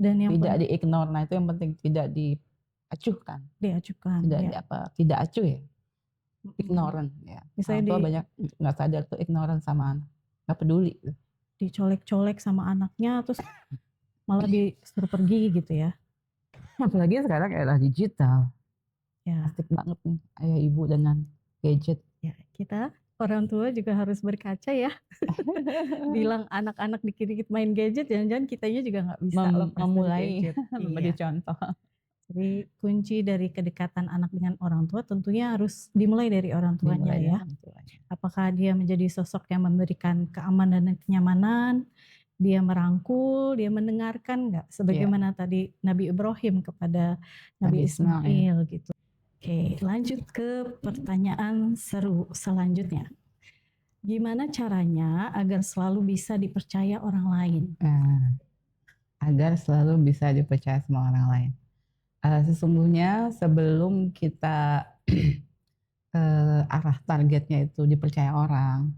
dan yang tidak di-ignore. Nah, itu yang penting, tidak diacuhkan, diajukan tidak ya, tidak acuh ya, mhm. ignorant ya. Misalnya Orang tua banyak nggak sadar tuh ignorant sama anak, nggak peduli tuh. dicolek-colek sama anaknya terus malah disuruh pergi gitu ya. Apalagi sekarang era digital, Ya, asik banget nih ayah ibu dengan gadget. ya kita orang tua juga harus berkaca ya. Bilang anak-anak dikit-dikit main gadget, jangan-jangan kitanya juga nggak bisa lepas dari Memulai gadget. memberi Iya, contoh. Jadi kunci dari kedekatan anak dengan orang tua tentunya harus dimulai dari orang tuanya Dimulai dari ya. orang tuanya. Apakah dia menjadi sosok yang memberikan keamanan dan kenyamanan, dia merangkul, dia mendengarkan nggak? Iya, Sebagaimana tadi Nabi Ibrahim kepada Nabi Nabi Ismail. Ismail gitu. Oke, lanjut ke pertanyaan seru selanjutnya. Gimana caranya agar selalu bisa dipercaya orang lain? Nah, agar selalu bisa dipercaya sama orang lain. Sesungguhnya sebelum kita arah targetnya itu dipercaya orang,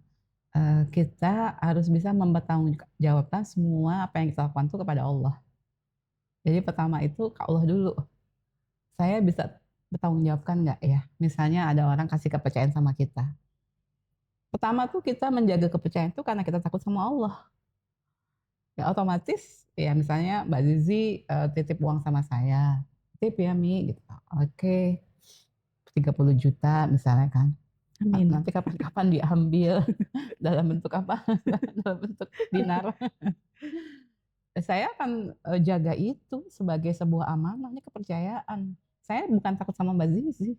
kita harus bisa mempertanggungjawabkan semua apa yang kita lakukan itu kepada Allah. Jadi pertama itu ke Allah dulu. Saya bisa bertanggung jawabkan nggak ya? Misalnya ada orang kasih kepercayaan sama kita. Pertama tuh kita menjaga kepercayaan itu karena kita takut sama Allah. Ya otomatis ya misalnya Mbak Zizi titip uang sama saya. Titip ya Mi gitu. Oke, 30 juta misalnya kan. Amin. Nanti kapan-kapan diambil dalam bentuk apa? Dalam bentuk dinar. Saya akan jaga itu sebagai sebuah amanah, ini kepercayaan. Saya bukan takut sama Mbak Zizi.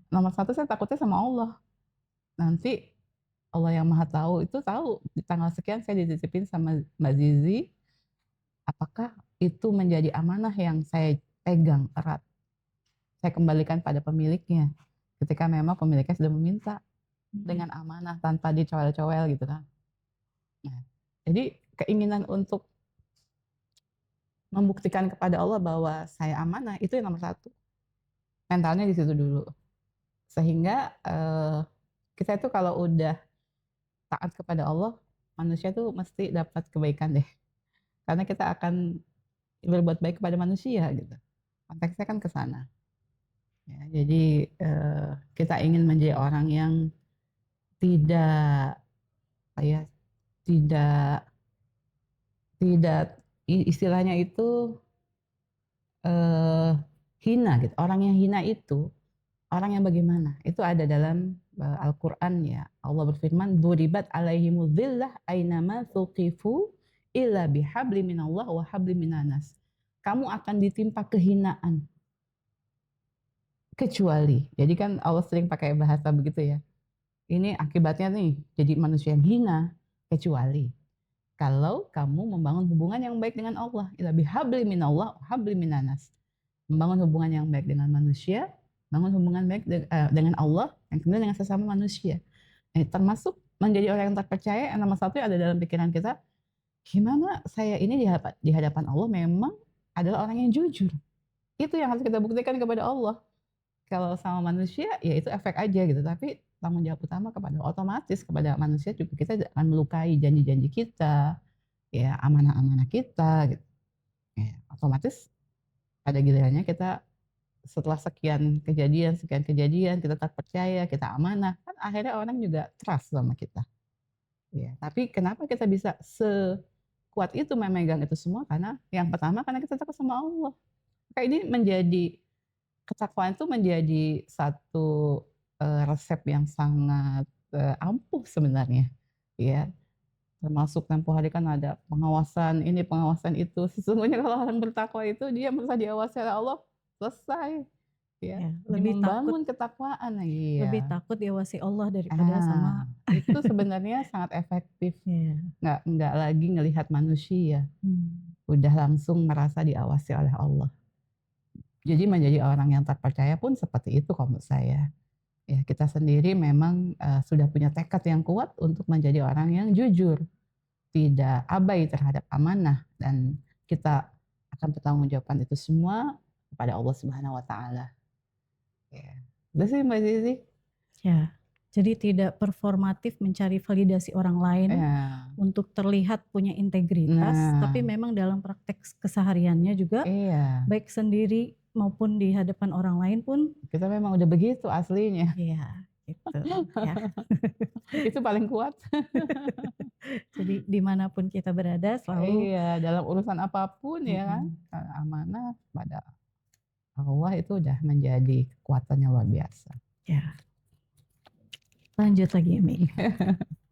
Nomor satu saya takutnya sama Allah. Nanti Allah yang Maha Tahu itu tahu di tanggal sekian saya dititipin sama Mbak Zizi, apakah itu menjadi amanah yang saya pegang erat. Saya kembalikan pada pemiliknya. Ketika memang pemiliknya sudah meminta dengan amanah tanpa dicowel-cowel gitu kan. Nah, jadi keinginan untuk membuktikan kepada Allah bahwa saya amanah itu yang nomor satu. Mentalnya di situ dulu. Sehingga kita itu kalau udah taat kepada Allah, manusia tuh mesti dapat kebaikan deh. Karena kita akan berbuat baik kepada manusia gitu. Konteksnya kan ke sana. Ya, jadi kita ingin menjadi orang yang tidak apa ya, tidak istilahnya itu hina gitu. Orang yang hina itu orang yang bagaimana? Itu ada dalam Al-Qur'an ya. Allah berfirman, "Duribat alaihimul dhillah ainama thuqifu illa bihabli minallah wa habli minanas." Kamu akan ditimpa kehinaan kecuali. Jadi kan Allah sering pakai bahasa begitu ya. Ini akibatnya nih jadi manusia yang hina kecuali kalau kamu membangun hubungan yang baik dengan Allah. Illa bihabli minallah wa habli minanas. Membangun hubungan yang baik dengan manusia, bangun hubungan baik dengan Allah, yang kedua dengan sesama manusia. Termasuk menjadi orang yang terpercaya, yang nomor satu ada dalam pikiran kita, gimana saya ini di hadapan Allah memang adalah orang yang jujur. Itu yang harus kita buktikan kepada Allah. Kalau sama manusia, ya itu efek aja gitu. Tapi tanggung jawab utama kepada otomatis kepada manusia juga kita akan melukai janji-janji kita, ya amanah-amanah kita, gitu. Ya, otomatis pada gilirannya kita setelah sekian kejadian kita tak percaya, kita amanah, kan akhirnya orang juga trust sama kita. Ya, tapi kenapa kita bisa sekuat itu memegang itu semua? Karena yang pertama karena kita takut sama Allah. Kayak ini menjadi ketakwaan itu menjadi satu resep yang sangat ampuh sebenarnya. Ya, termasuk tempo hari kan ada pengawasan ini, pengawasan itu. Sesungguhnya kalau orang bertakwa itu dia merasa diawasi oleh Allah, selesai. Ya, Ya, jadi lebih takut membangun ketakwaan. lebih Iya. takut diawasi Allah daripada sama Itu sebenarnya sangat efektif. ya. Nggak lagi ngelihat manusia, udah langsung merasa diawasi oleh Allah. Jadi menjadi orang yang terpercaya pun seperti itu kalau menurut saya. Ya, kita sendiri memang sudah punya tekad yang kuat untuk menjadi orang yang jujur, tidak abai terhadap amanah, dan kita akan bertanggungjawabkan itu semua kepada Allah Subhanahu wa taala. Ya. Udah sih Mbak Zizi. Ya. Jadi tidak performatif mencari validasi orang lain Ya. untuk terlihat punya integritas, tapi Nah, memang dalam praktek kesehariannya juga iya. baik sendiri maupun di hadapan orang lain pun Kita memang udah begitu aslinya. ya gitu ya. Itu paling kuat. Jadi dimanapun kita berada selalu Iya, dalam urusan apapun ya kan, amanah pada Allah itu udah menjadi kekuatan yang luar biasa. ya. Lanjut lagi Mi.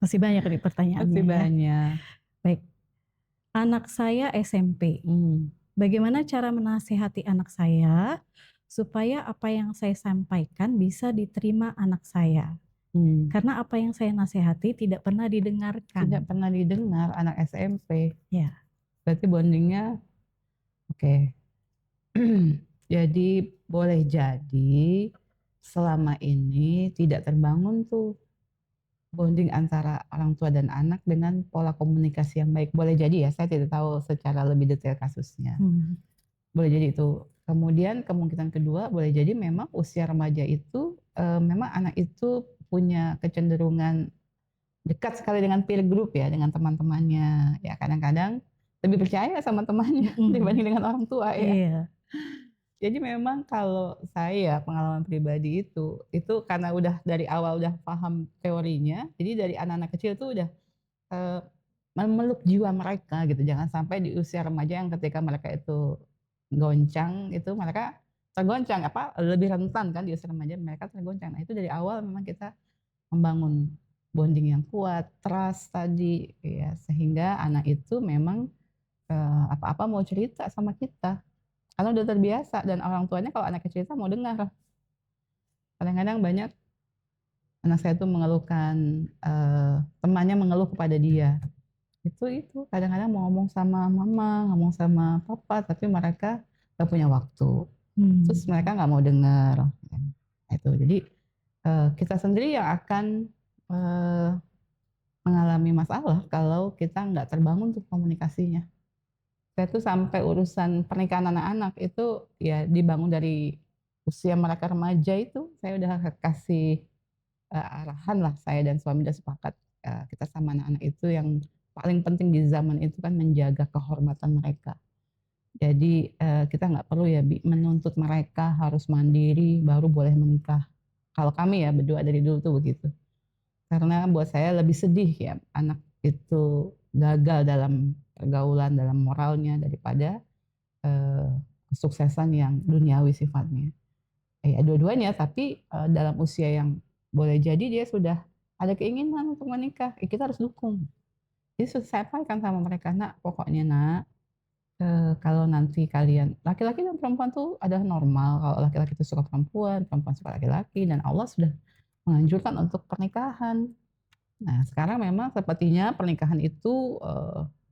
Masih banyak nih pertanyaannya Masih ya. banyak. Baik. Anak saya SMP. bagaimana cara menasehati anak saya supaya apa yang saya sampaikan bisa diterima anak saya. Hmm. Karena apa yang saya nasihati tidak pernah Tidak didengarkan. pernah didengar anak SMP. Ya. Berarti bondingnya oke. Jadi boleh jadi selama ini tidak terbangun tuh bonding antara orang tua dan anak dengan pola komunikasi yang baik. Boleh jadi ya, saya tidak tahu secara lebih detail kasusnya. Hmm. Boleh jadi itu. Kemudian kemungkinan kedua boleh jadi memang usia remaja itu memang anak itu punya kecenderungan dekat sekali dengan peer group ya, dengan teman-temannya. Ya kadang-kadang lebih percaya sama temannya dibanding dengan orang tua ya. Iya. Jadi memang kalau saya pengalaman pribadi itu karena udah dari awal udah paham teorinya, jadi dari anak-anak kecil tuh udah eee, memeluk jiwa mereka gitu. Jangan sampai di usia remaja yang ketika mereka itu goncang, itu mereka tergoncang lebih rentan kan di usia remaja mereka tergoncang. Nah itu dari awal memang kita membangun bonding yang kuat, trust tadi ya, sehingga anak itu memang, apa-apa mau cerita sama kita. Karena udah terbiasa dan orang tuanya kalau anaknya cerita mau dengar. Kadang-kadang banyak anak saya tuh mengeluhkan, temannya mengeluh kepada dia. Itu kadang-kadang mau ngomong sama mama, ngomong sama papa, tapi mereka nggak punya waktu. Terus mereka nggak mau dengar. Nah itu, jadi, kita sendiri yang akan, eee, mengalami masalah kalau kita nggak terbangun tuh komunikasinya. Saya tuh sampai urusan pernikahan anak-anak itu ya dibangun dari usia mereka remaja itu, saya udah kasih, arahan lah saya dan suami udah sepakat, kita sama anak-anak itu yang paling penting di zaman itu kan menjaga kehormatan mereka. Jadi, kita nggak perlu ya menuntut mereka harus mandiri baru boleh menikah. Kalau kami ya berdua dari dulu tuh begitu. Karena buat saya lebih sedih ya anak itu gagal dalam pergaulan, dalam moralnya daripada, eee, kesuksesan yang duniawi sifatnya. Ya dua-duanya tapi, dalam usia yang boleh jadi dia sudah ada keinginan untuk menikah, ya kita harus dukung. Jadi saya sampaikan sama mereka, "Nak, pokoknya Nak, kalau nanti kalian" laki-laki dan perempuan tuh adalah normal, kalau laki-laki itu suka perempuan, perempuan suka laki-laki dan Allah sudah menganjurkan untuk pernikahan. Nah, sekarang memang sepertinya pernikahan itu,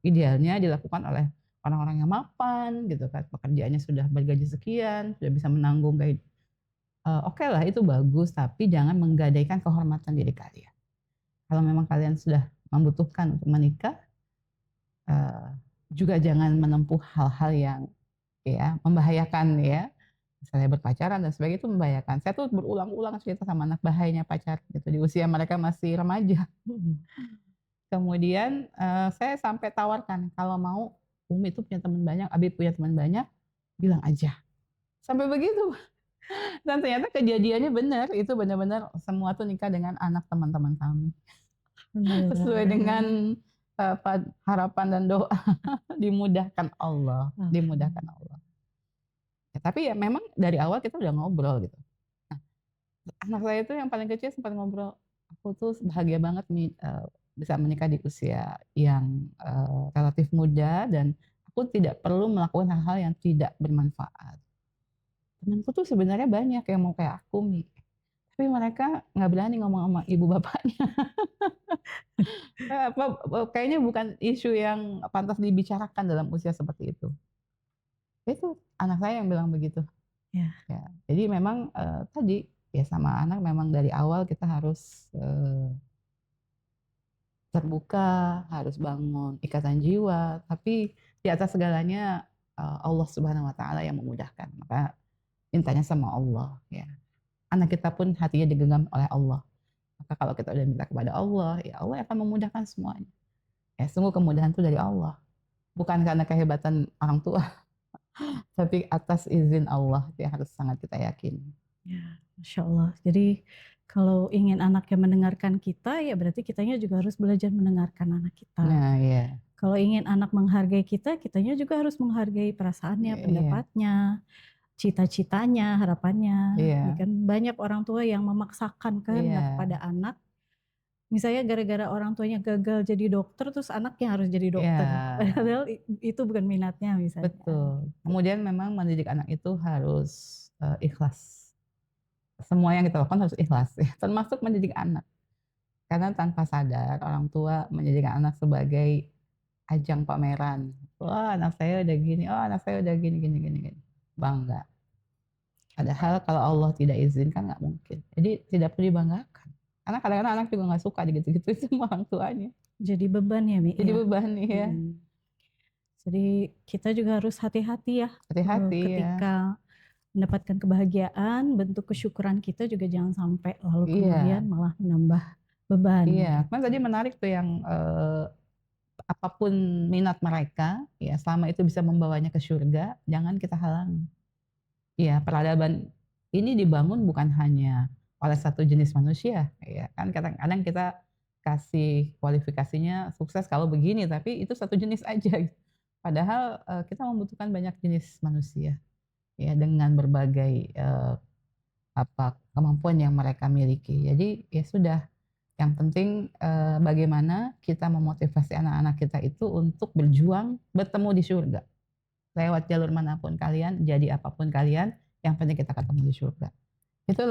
idealnya dilakukan oleh orang-orang yang mapan gitu kan, pekerjaannya sudah bergaji sekian, sudah bisa menanggung okelah itu bagus, tapi jangan menggadaikan kehormatan diri kalian. Kalau memang kalian sudah membutuhkan untuk menikah, eee, juga jangan menempuh hal-hal yang ya membahayakan ya, misalnya berpacaran dan sebagainya itu membahayakan. Saya tuh berulang-ulang cerita sama anak bahayanya pacaran gitu di usia mereka masih remaja. Kemudian, saya sampai tawarkan, "Kalau mau Umi itu punya teman banyak, Abi punya teman banyak, bilang aja." Sampai begitu. Dan ternyata kejadiannya benar, itu benar-benar semua tuh nikah dengan anak teman-teman kami. Sesuai dengan, harapan dan doa, dimudahkan Allah, dimudahkan Allah. Ya tapi ya memang dari awal kita udah ngobrol gitu. Nah, anak saya itu yang paling kecil sempat ngobrol, "Aku tuh bahagia banget nih, bisa menikah di usia yang, relatif muda dan aku tidak perlu melakukan hal-hal yang tidak bermanfaat. Temanku tuh sebenarnya banyak yang mau kayak aku Mi, tapi mereka nggak berani ngomong sama ibu bapaknya." Kayaknya bukan isu yang pantas dibicarakan dalam usia seperti itu. Itu anak saya yang bilang begitu. Ya. Ya, jadi memang, tadi, ya sama anak memang dari awal kita harus, terbuka, harus bangun ikatan jiwa, tapi di atas segalanya, Allah Subhanahu wa taala yang memudahkan. Maka mintanya sama Allah ya. Anak kita pun hatinya digenggam oleh Allah. Maka kalau kita udah minta kepada Allah, ya Allah akan memudahkan semuanya. Ya sungguh kemudahan itu dari Allah, bukan karena kehebatan orang tua, tapi atas izin Allah yang harus sangat kita yakini. Ya, Masya Allah. Jadi kalau ingin anaknya mendengarkan kita, ya berarti kitanya juga harus belajar mendengarkan anak kita. Nah, iya. Kalau ingin anak menghargai kita, kitanya juga harus menghargai perasaannya, Iya, pendapatnya, cita-citanya, harapannya. Ya iya, kan banyak orang tua yang memaksakan kehendak iya, pada anak Misalnya gara-gara orang tuanya gagal jadi dokter, terus anaknya harus jadi dokter. Iya, Padahal itu bukan minatnya misalnya. betul. Gitu. Kemudian memang mendidik anak itu harus ikhlas. Semua yang kita lakukan harus ikhlas ya, termasuk mendidik anak. Karena tanpa sadar orang tua menjadikan anak sebagai ajang pameran. Wah, anak saya udah gini, oh anak saya udah gini gini gini gini. Bangga. Padahal kalau Allah tidak izinkan nggak mungkin. Jadi tidak perlu dibanggakan. Karena kadang-kadang anak juga nggak suka digitu-gituin sama orang tuanya. Jadi beban ya, Mi Jadi ya. beban nih ya. Jadi kita juga harus hati-hati ya Hati-hati ya. ketika mendapatkan kebahagiaan, bentuk kesyukuran kita juga jangan sampai lalu Iya, kemudian malah menambah beban. iya. Kan tadi menarik tuh yang apapun minat mereka, ya selama itu bisa membawanya ke surga, jangan kita halangi. Iya, peradaban ini dibangun bukan hanya oleh satu jenis manusia, ya kan kadang-kadang kita kasih kualifikasinya sukses kalau begini, tapi itu satu jenis aja. Padahal kita membutuhkan banyak jenis manusia, ya dengan berbagai kemampuan yang mereka miliki. Jadi ya sudah, yang penting bagaimana kita memotivasi anak-anak kita itu untuk berjuang bertemu di surga. Lewat jalur manapun kalian, jadi apapun kalian, yang penting kita ketemu di surga. Itu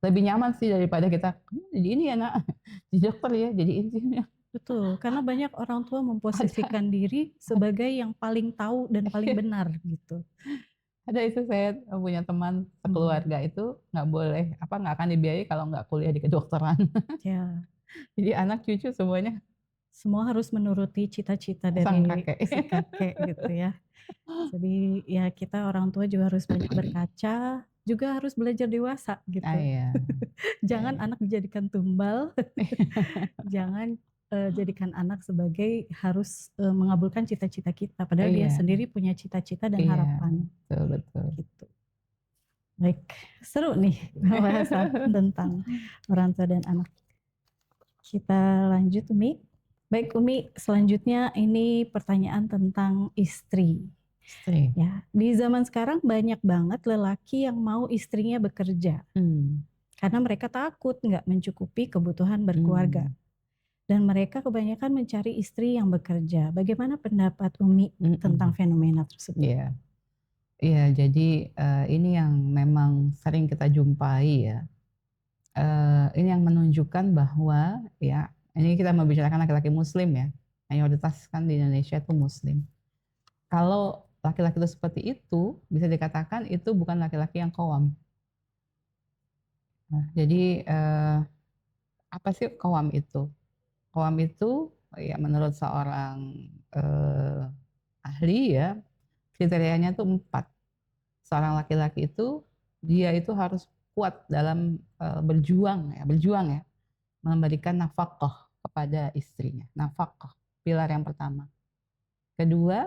Ya, lebih nyaman sih daripada kita, "Kamu jadi ini ya nak, jadi dokter ya, jadi insinyur." betul. Karena banyak orang tua Ada memposisikan diri sebagai yang paling tahu dan paling benar gitu. ada itu saya punya teman Hmm. sekeluarga itu nggak akan dibiayai kalau nggak kuliah di kedokteran. Ya, Jadi anak cucu semuanya semua harus menuruti cita-cita sang dari kakek. si kakek gitu ya. Jadi ya kita orang tua juga harus banyak berkaca, juga harus belajar dewasa Ah gitu. iya. Jangan Iya. anak dijadikan tumbal, jangan jadikan anak sebagai harus mengabulkan cita-cita kita, padahal dia Iya, sendiri punya cita-cita dan iya, harapan betul. gitu. Baik, seru nih pembahasan tentang orang tua dan anak. Kita lanjut, Umi. Baik, Umi, selanjutnya ini pertanyaan tentang istri. Istri. Ya, di zaman sekarang banyak banget lelaki yang mau istrinya bekerja karena mereka takut nggak mencukupi kebutuhan berkeluarga. Dan mereka kebanyakan mencari istri yang bekerja. Bagaimana pendapat Umi tentang fenomena tersebut? Iya. Iya, jadi ini yang memang sering kita jumpai ya. Ini yang menunjukkan bahwa ya, ini kita membicarakan laki-laki muslim ya. Mayoritas kan di Indonesia itu muslim. Kalau laki-laki itu seperti itu, bisa dikatakan itu bukan laki-laki yang qawam. Nah, jadi apa sih qawam itu? Qawam itu ya menurut seorang ahli ya, kriterianya itu 4. Seorang laki-laki itu dia itu harus kuat dalam berjuang ya, memberikan nafkah kepada istrinya. Nafkah, pilar yang pertama. Kedua,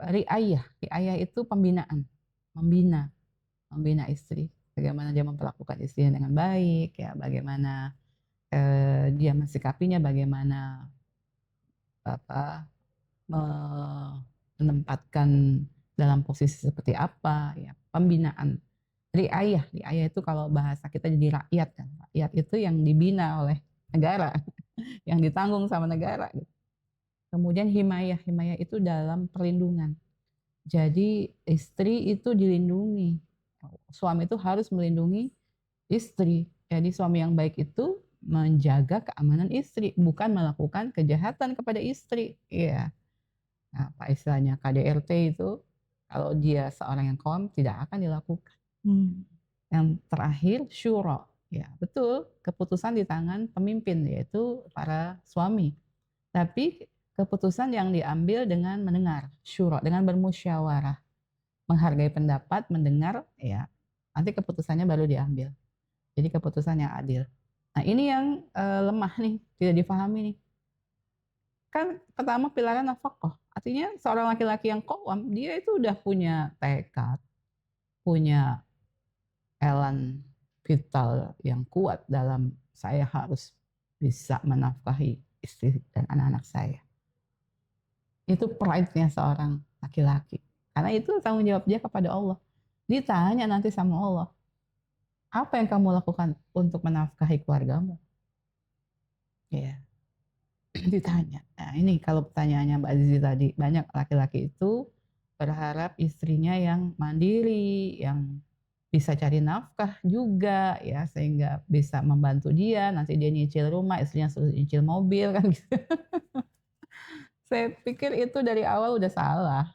riayah. Riayah itu pembinaan, membina istri. Bagaimana dia memperlakukan istrinya dengan baik, ya, bagaimana dia mensikapinya, bagaimana menempatkan dalam posisi seperti apa, ya, pembinaan. Riayah itu kalau bahasa kita jadi rakyat kan. Rakyat itu yang dibina oleh negara, yang ditanggung sama negara gitu. Kemudian himayah itu dalam perlindungan. Jadi istri itu dilindungi. Suami itu harus melindungi istri. Jadi suami yang baik itu menjaga keamanan istri, bukan melakukan kejahatan kepada istri. Iya. Nah, apa istilahnya KDRT itu kalau dia seorang yang qawam tidak akan dilakukan. Yang terakhir syura, ya betul, keputusan di tangan pemimpin yaitu para suami. Tapi keputusan yang diambil dengan mendengar, syura, dengan bermusyawarah, menghargai pendapat, mendengar, ya nanti keputusannya baru diambil. Jadi keputusan yang adil. Nah ini yang lemah nih, tidak difahami nih. Kan pertama pilarnya nafkah, artinya seorang laki-laki yang qawam dia itu udah punya tekad, punya elan vital yang kuat dalam saya harus bisa menafkahi istri dan anak-anak saya. Itu pride-nya seorang laki-laki. Karena itu tanggung jawab dia kepada Allah. Ditanya nanti sama Allah, apa yang kamu lakukan untuk menafkahi keluargamu? Iya. Ditanya. Nah ini kalau pertanyaannya Mbak Zizi tadi, banyak laki-laki itu berharap istrinya yang mandiri, yang bisa cari nafkah juga ya, sehingga bisa membantu dia, nanti dia nyicil rumah, istrinya suruh nyicil mobil kan gitu. Saya pikir itu dari awal udah salah,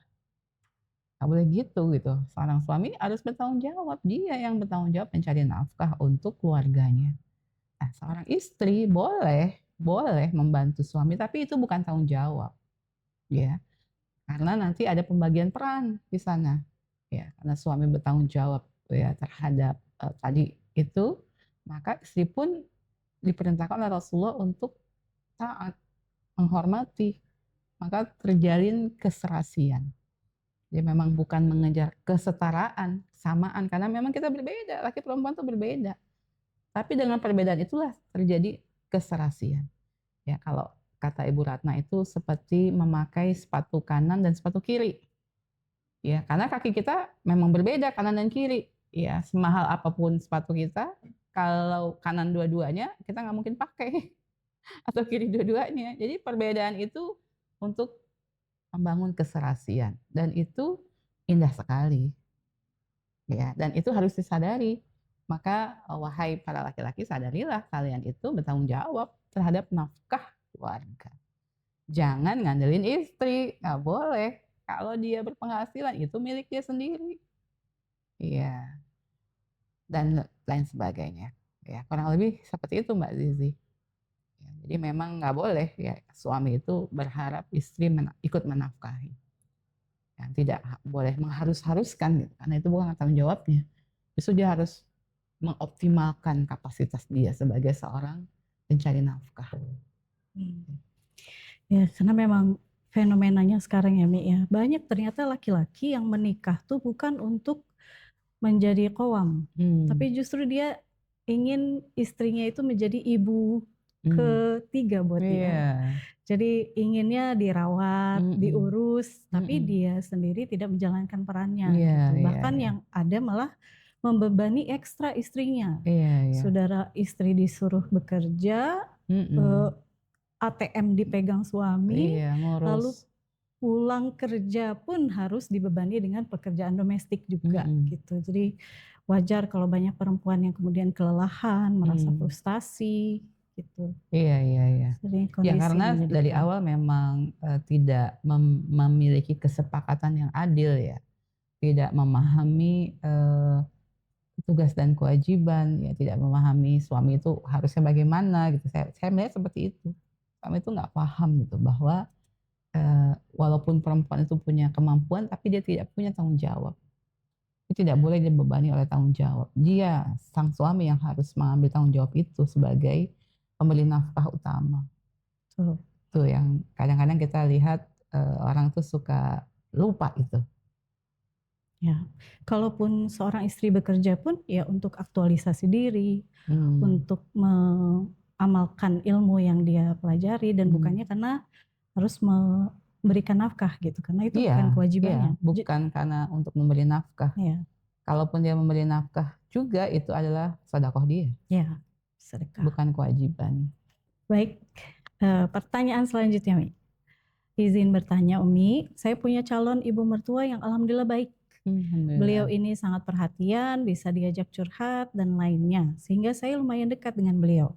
nggak boleh gitu. Seorang suami harus bertanggung jawab, dia yang bertanggung jawab mencari nafkah untuk keluarganya. Nah, seorang istri boleh boleh membantu suami, tapi itu bukan tanggung jawab, ya. Karena nanti ada pembagian peran di sana, ya. Karena suami bertanggung jawab ya terhadap, tadi itu, maka istri pun diperintahkan oleh Rasulullah untuk taat, menghormati, maka terjalin keserasian. Dia memang bukan mengejar kesetaraan, kesamaan, karena memang kita berbeda, laki perempuan tuh berbeda. Tapi dengan perbedaan itulah terjadi keserasian. Ya, kalau kata Ibu Ratna itu seperti memakai sepatu kanan dan sepatu kiri. Ya, karena kaki kita memang berbeda kanan dan kiri. Ya, semahal apapun sepatu kita, kalau kanan dua-duanya kita nggak mungkin pakai atau kiri dua-duanya. Jadi perbedaan itu untuk membangun keserasian dan itu indah sekali. Ya, dan itu harus disadari. Maka wahai para laki-laki sadarilah kalian itu bertanggung jawab terhadap nafkah keluarga. Jangan ngandelin istri, nggak boleh. Kalau dia berpenghasilan itu milik dia sendiri. Iya, dan lain sebagainya. Ya, kurang lebih seperti itu Mbak Zizi. Ya, jadi memang nggak boleh ya suami itu berharap istri ikut menafkahi. Ya, tidak boleh mengharus-haruskan gitu, karena itu bukan tanggung jawabnya. Justru dia harus mengoptimalkan kapasitas dia sebagai seorang pencari nafkah. Hmm. Ya, karena memang fenomenanya sekarang ya, Mi ya. Banyak ternyata laki-laki yang menikah tuh bukan untuk menjadi qawwam, tapi justru dia ingin istrinya itu menjadi ibu ketiga buat dia. Iya. Jadi inginnya dirawat, diurus, tapi dia sendiri tidak menjalankan perannya Iya gitu. iya Bahkan iya. yang ada malah membebani ekstra istrinya. Iya iya. Saudara istri disuruh bekerja, ATM dipegang suami, Iya, ngurus. lalu pulang kerja pun harus dibebani dengan pekerjaan domestik juga gitu. Jadi wajar kalau banyak perempuan yang kemudian kelelahan, merasa frustasi gitu. Iya iya iya. Jadi Ya kondisi karena dari menyedihkan. awal memang, tidak memiliki kesepakatan yang adil ya, tidak memahami, tugas dan kewajiban, ya tidak memahami suami itu harusnya bagaimana gitu, saya melihat seperti itu. Suami itu nggak paham gitu bahwa, walaupun perempuan itu punya kemampuan, tapi dia tidak punya tanggung jawab. Dia tidak boleh dibebani oleh tanggung jawab. Dia, sang suami yang harus mengambil tanggung jawab itu sebagai pemberi nafkah utama. Tuh. Itu yang kadang-kadang kita lihat, orang tuh suka lupa itu. Ya, kalaupun seorang istri bekerja pun ya untuk aktualisasi diri, untuk mengamalkan ilmu yang dia pelajari dan bukannya karena harus memberikan nafkah gitu, karena itu bukan Iya iya, kewajibannya. bukan karena untuk memberi nafkah. Ya, Kalaupun dia memberi nafkah juga itu adalah sedekah dia, ya, sedekah. bukan kewajiban. Baik, pertanyaan selanjutnya, Mi. Izin bertanya, Umi, saya punya calon ibu mertua yang alhamdulillah baik. Beliau Alhamdulillah. ini sangat perhatian, bisa diajak curhat dan lainnya, sehingga saya lumayan dekat dengan beliau.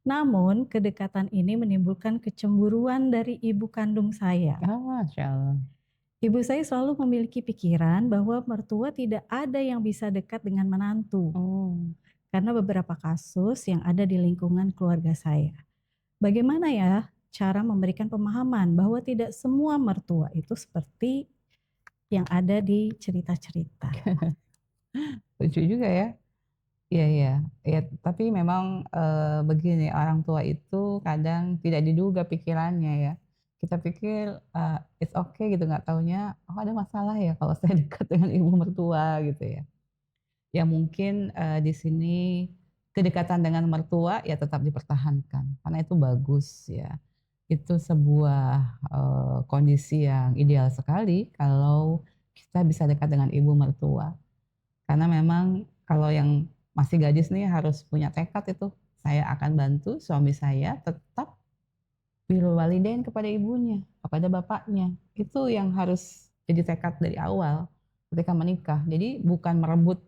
Namun, kedekatan ini menimbulkan kecemburuan dari ibu kandung saya. Masya Allah. Ibu saya selalu memiliki pikiran bahwa mertua tidak ada yang bisa dekat dengan menantu, Oh. karena beberapa kasus yang ada di lingkungan keluarga saya. Bagaimana ya cara memberikan pemahaman bahwa tidak semua mertua itu seperti yang ada di cerita-cerita? Lucu juga ya. Iya iya. Ya, tapi memang, begini, orang tua itu kadang tidak diduga pikirannya ya. Kita pikir, it's okay gitu, nggak taunya, oh ada masalah ya kalau saya dekat dengan ibu mertua gitu ya. Ya mungkin, di sini kedekatan dengan mertua ya tetap dipertahankan, karena itu bagus ya. Itu sebuah, kondisi yang ideal sekali kalau kita bisa dekat dengan ibu mertua. Karena memang kalau yang masih gadis nih harus punya tekad itu, saya akan bantu suami saya tetap birrul walidain kepada ibunya, kepada bapaknya. Itu yang harus jadi tekad dari awal ketika menikah. Jadi bukan merebut,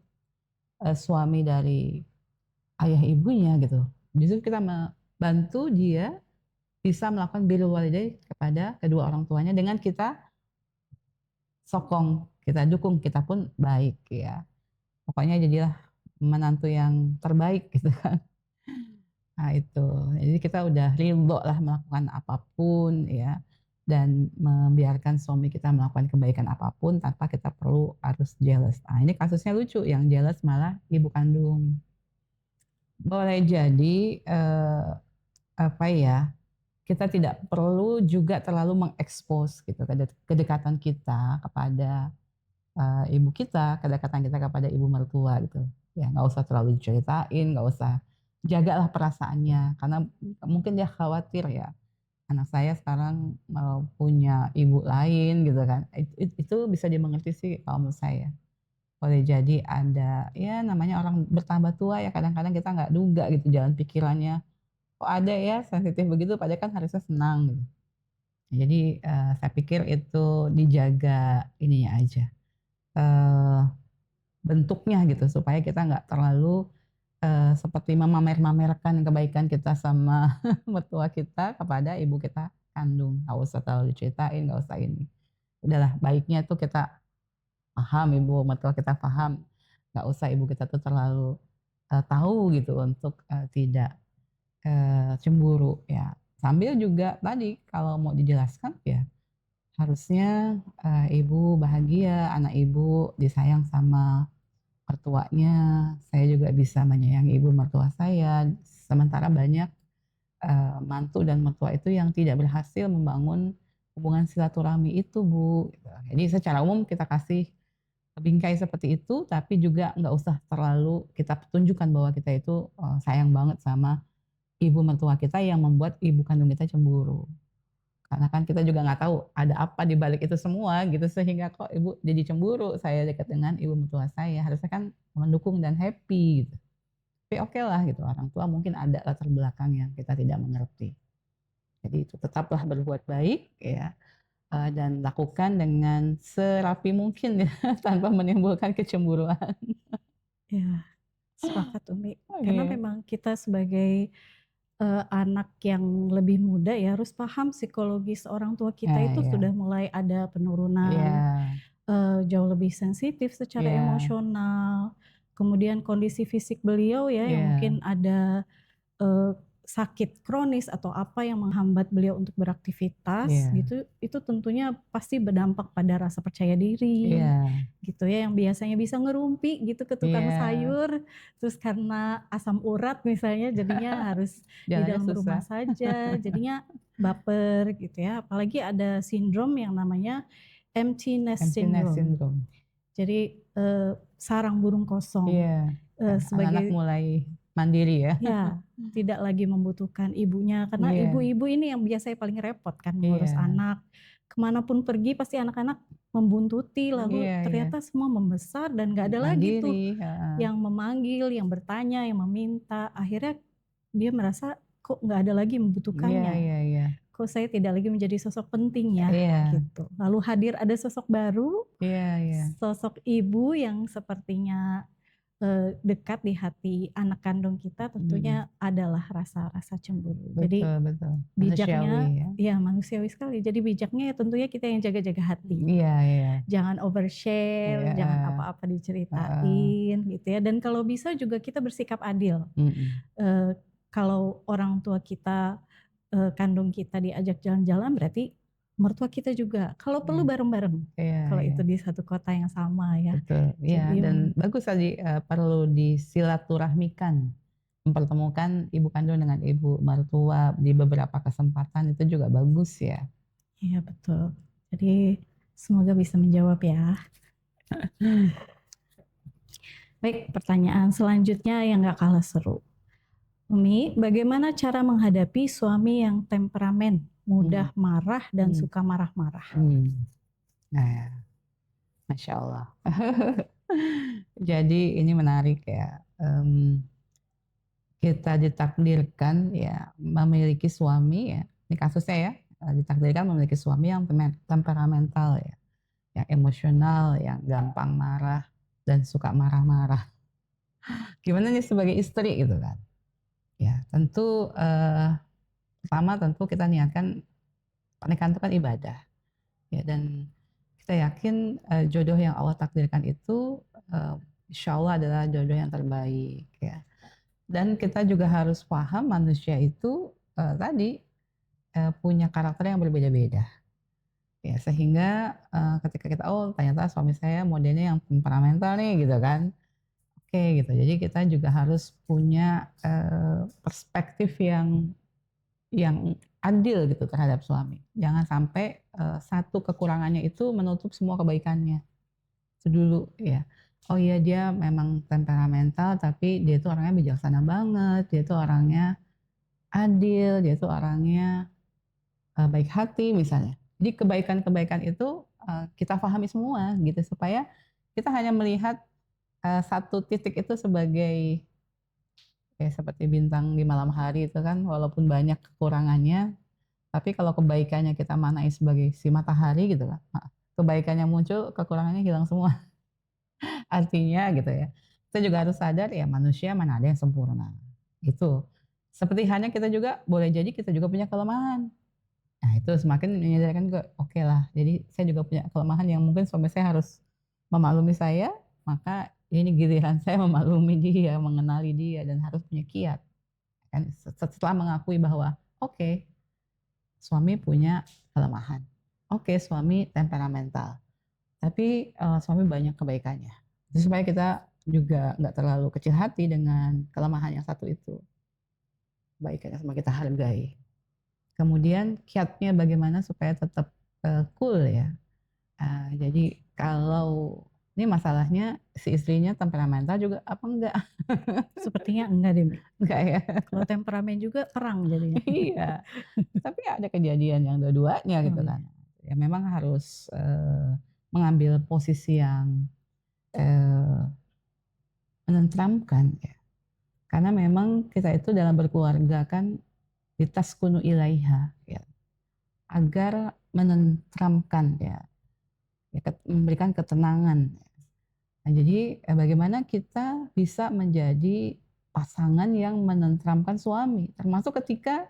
suami dari ayah ibunya gitu. Justru kita membantu dia bisa melakukan birrul walidain kepada kedua orang tuanya dengan kita sokong, kita dukung, kita pun baik ya. Pokoknya jadilah menantu yang terbaik gitu kan. Nah itu, jadi kita udah ridho lah melakukan apapun ya, dan membiarkan suami kita melakukan kebaikan apapun tanpa kita perlu harus jealous. Nah ini kasusnya lucu, yang jealous malah ibu kandung. Boleh jadi, apa ya, kita tidak perlu juga terlalu mengekspos gitu kedekatan kita kepada, ibu kita, kedekatan kita kepada ibu mertua gitu. Ya nggak usah terlalu diceritain, nggak usah, jagalah perasaannya karena mungkin dia khawatir ya, anak saya sekarang, punya ibu lain gitu kan. Itu bisa dimengerti sih kalau menurut saya. Boleh jadi ada, ya namanya orang bertambah tua ya kadang-kadang kita nggak duga gitu jalan pikirannya, kok ada ya sensitif begitu padahal kan harusnya senang gitu. Jadi, saya pikir itu dijaga ininya aja, eee, bentuknya gitu supaya kita nggak terlalu, seperti memamer-mamerkan kebaikan kita sama mertua kita kepada ibu kita kandung, nggak usah terlalu diceritain, nggak usah ini. Udahlah baiknya tuh kita paham, ibu mertua kita paham, nggak usah ibu kita tuh terlalu, tahu gitu untuk, tidak, cemburu ya. Sambil juga tadi kalau mau dijelaskan ya harusnya, ibu bahagia, anak ibu disayang sama mertuanya, saya juga bisa menyayangi ibu mertua saya. Sementara banyak, mantu dan mertua itu yang tidak berhasil membangun hubungan silaturahmi itu, Bu, gitu. Jadi secara umum kita kasih bingkai seperti itu, tapi juga nggak usah terlalu kita tunjukkan bahwa kita itu, sayang banget sama ibu mertua kita yang membuat ibu kandung kita cemburu. Karena kan kita juga nggak tahu ada apa di balik itu semua gitu, sehingga kok ibu jadi cemburu saya dekat dengan ibu mertua saya, harusnya kan mendukung dan happy gitu. Tapi okelah gitu, orang tua mungkin ada latar belakang yang kita tidak mengerti. Jadi itu tetaplah berbuat baik ya, dan lakukan dengan serapi mungkin ya, tanpa menimbulkan kecemburuan. Ya, sepakat Umi. Oh Karena iya, memang kita sebagai, anak yang lebih muda ya harus paham psikologis orang tua kita ya itu ya, sudah mulai ada penurunan, iya, jauh lebih sensitif secara iya, emosional, kemudian kondisi fisik beliau ya yang iya, mungkin ada sakit kronis atau apa yang menghambat beliau untuk beraktivitas iya, gitu, itu tentunya pasti berdampak pada rasa percaya diri iya, gitu ya, yang biasanya bisa ngerumpi gitu ke tukang iya, sayur, terus karena asam urat misalnya jadinya harus di jalannya dalam rumah susah. saja, jadinya baper gitu ya. Apalagi ada sindrom yang namanya empty nest Empty nest syndrome. syndrome. Jadi, sarang burung kosong, Iya, ya, anak-anak sebagai mulai mandiri ya. ya, tidak lagi membutuhkan ibunya, karena Iya, ibu-ibu ini yang biasanya paling repot kan mengurus iya, anak. Kemanapun pergi pasti anak-anak membuntuti, lalu iya, iya, ternyata semua membesar dan nggak ada lagi tuh mandiri, heeh. yang memanggil, yang bertanya, yang meminta. Akhirnya dia merasa, "Kok nggak ada lagi Iya, membutuhkannya? iya, iya, Kok saya tidak lagi menjadi sosok penting ya?" iya, Gitu. Lalu hadir ada sosok baru, iya, iya, sosok ibu yang sepertinya dekat di hati anak kandung kita, mhm, tentunya adalah rasa-rasa cemburu. Jadi betul, betul, manusiawi bijaknya ya. ya manusiawi sekali. Jadi bijaknya ya tentunya kita yang jaga-jaga hati. Iya, iya, Jangan overshare, jangan iya, apa-apa heeh, diceritain gitu ya. Dan kalau bisa juga kita bersikap adil. mhm, Eee, Kalau orang tua kita, kandung kita diajak jalan-jalan berarti mertua kita juga. Kalau iya, perlu bareng-bareng, iya, kalau iya, itu di satu kota yang sama ya. betul, iya, Jadi dan bagus tadi, perlu disilaturahmikan, mempertemukan ibu kandung dengan ibu mertua di beberapa kesempatan itu juga bagus ya. iya betul. Jadi semoga bisa menjawab ya. Baik, pertanyaan selanjutnya yang nggak kalah seru. Umi, bagaimana cara menghadapi suami yang temperamen, Mhm, mudah marah dan mhm, suka marah-marah? mmm, nah, masya Allah. Jadi ini menarik ya, kita ditakdirkan ya memiliki suami ya, ini kasusnya ya, ditakdirkan memiliki suami yang temperamental ya, yang emosional, yang gampang marah dan suka marah-marah. Gimana nih sebagai istri gitu kan? Ya tentu, pertama tentu kita niatkan pernikahan itu kan ibadah ya, dan kita yakin, jodoh yang Allah takdirkan itu, eee, insyaallah adalah jodoh yang terbaik ya. Dan kita juga harus paham manusia itu, tadi, punya karakter yang berbeda-beda ya, sehingga, ketika kita, "Oh ternyata suami saya modelnya yang temperamental nih," gitu kan. Oke gitu, jadi kita juga harus punya, perspektif yang adil gitu terhadap suami. Jangan sampai, satu kekurangannya itu menutup semua kebaikannya. Itu dulu ya. Oh iya dia memang temperamental tapi dia itu orangnya bijaksana banget, dia itu orangnya adil, dia itu orangnya, baik hati misalnya. Jadi kebaikan-kebaikan itu, kita pahami semua gitu supaya kita hanya melihat, satu titik itu sebagai ya seperti bintang di malam hari itu kan walaupun banyak kekurangannya, tapi kalau kebaikannya kita maknai sebagai si matahari gitu kan, kebaikannya muncul, kekurangannya hilang semua. Artinya gitu ya, kita juga harus sadar ya manusia mana ada yang sempurna, gitu. Seperti halnya kita juga boleh jadi kita juga punya kelemahan. Nah itu semakin menyadarkan ke okelah, jadi saya juga punya kelemahan yang mungkin suami saya harus memaklumi saya, maka ini giliran saya memaklumi dia, mengenali dia dan harus punya kiat. Kan setelah mengakui bahwa, oke, suami punya kelemahan, oke suami temperamental, tapi, suami banyak kebaikannya. Supaya kita juga nggak terlalu kecil hati dengan kelemahan yang satu itu, kebaikannya semua kita hargai. Kemudian kiatnya bagaimana supaya tetap, cool ya, jadi kalau ini masalahnya si istrinya temperamental juga apa enggak? Sepertinya enggak deh, Mbak. Enggak ya? Kalau temperamen juga perang jadinya. Iya, tapi ada kejadian yang dua-duanya Oh gitu iya. kan. Ya memang harus, mengambil posisi yang, eee, menenteramkan ya, karena memang kita itu dalam berkeluarga kan litaskunu ilaiha ya, agar menenteramkan ya, ya memberikan ketenangan. Nah jadi, bagaimana kita bisa menjadi pasangan yang menenteramkan suami, termasuk ketika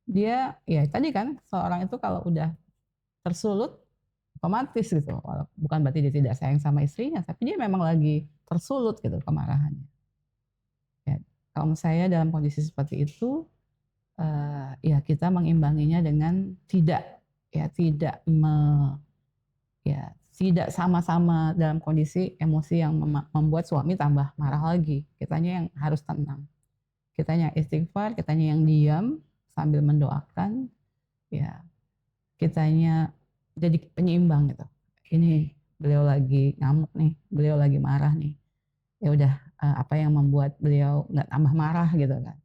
dia ya tadi kan seorang itu kalau udah tersulut otomatis gitu, bukan berarti dia tidak sayang sama istrinya, tapi dia memang lagi tersulut gitu kemarahannya. Ya, kalau saya dalam kondisi seperti itu, ya kita mengimbanginya dengan tidak ya tidak sama-sama dalam kondisi emosi yang membuat suami tambah marah lagi. Kitanya yang harus tenang, kitanya istighfar, kitanya yang diam sambil mendoakan, ya kitanya jadi penyeimbang gitu. Ini beliau lagi ngamuk nih, beliau lagi marah nih. Ya udah, apa yang membuat beliau nggak tambah marah gitu kan.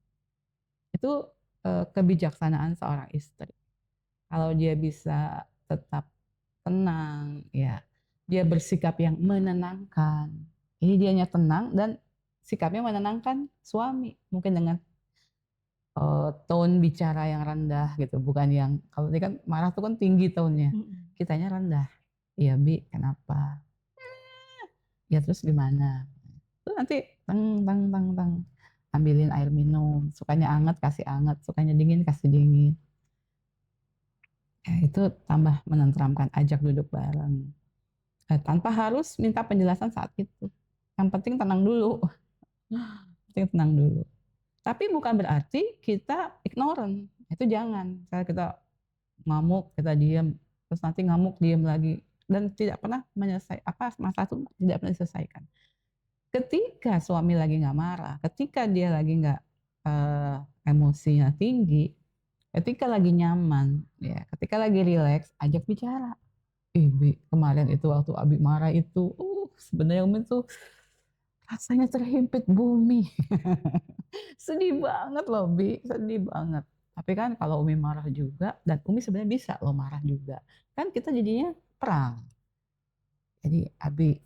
Itu, kebijaksanaan seorang istri. Kalau dia bisa tetap tenang, ya, dia bersikap yang menenangkan. Ini dianya tenang dan sikapnya menenangkan suami. Mungkin dengan, tone bicara yang rendah gitu, bukan yang kalau dia kan marah tuh kan tinggi tone-nya, Mhm. kitanya rendah. "Iya Bi, kenapa? Ya terus gimana?" Terus nanti ambilin air minum, sukanya anget kasih anget, sukanya dingin kasih dingin. Ya itu tambah menenteramkan, ajak duduk bareng, tanpa harus minta penjelasan saat itu. Yang penting tenang dulu, penting tenang dulu. Tapi bukan berarti kita ignorant, itu jangan. Misalnya kita ngamuk, kita diam, terus nanti ngamuk, diam lagi, dan tidak pernah masalah itu tidak pernah diselesaikan. Ketika suami lagi nggak marah, ketika dia lagi nggak, emosinya tinggi, ketika lagi nyaman, ya, ketika lagi rileks, ajak bicara. "Ih Bi, kemarin itu waktu Abi marah itu, sebenarnya Umi tuh rasanya terhimpit bumi." Sedih banget loh Bi, sedih banget. Tapi kan kalau Umi marah juga dan Umi sebenarnya bisa loh marah juga. Kan kita jadinya perang. Jadi, "Abi,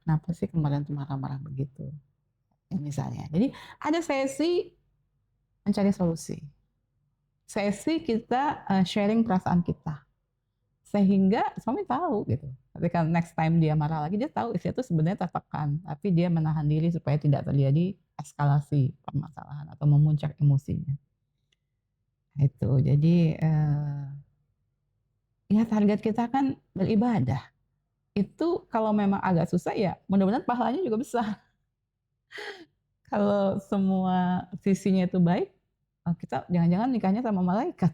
kenapa sih kemarin tuh marah-marah begitu?" misalnya. Jadi ada sesi mencari solusi, sesi kita sharing perasaan kita, sehingga suami tahu gitu. Ketika next time dia marah lagi, dia tahu istri itu sebenarnya tertekan, tapi dia menahan diri supaya tidak terjadi eskalasi permasalahan atau memuncak emosinya. Itu. Jadi ya target kita kan beribadah. Itu kalau memang agak susah ya mudah-mudahan pahalanya juga besar. Kalau semua sisinya itu baik, kita jangan-jangan nikahnya sama malaikat.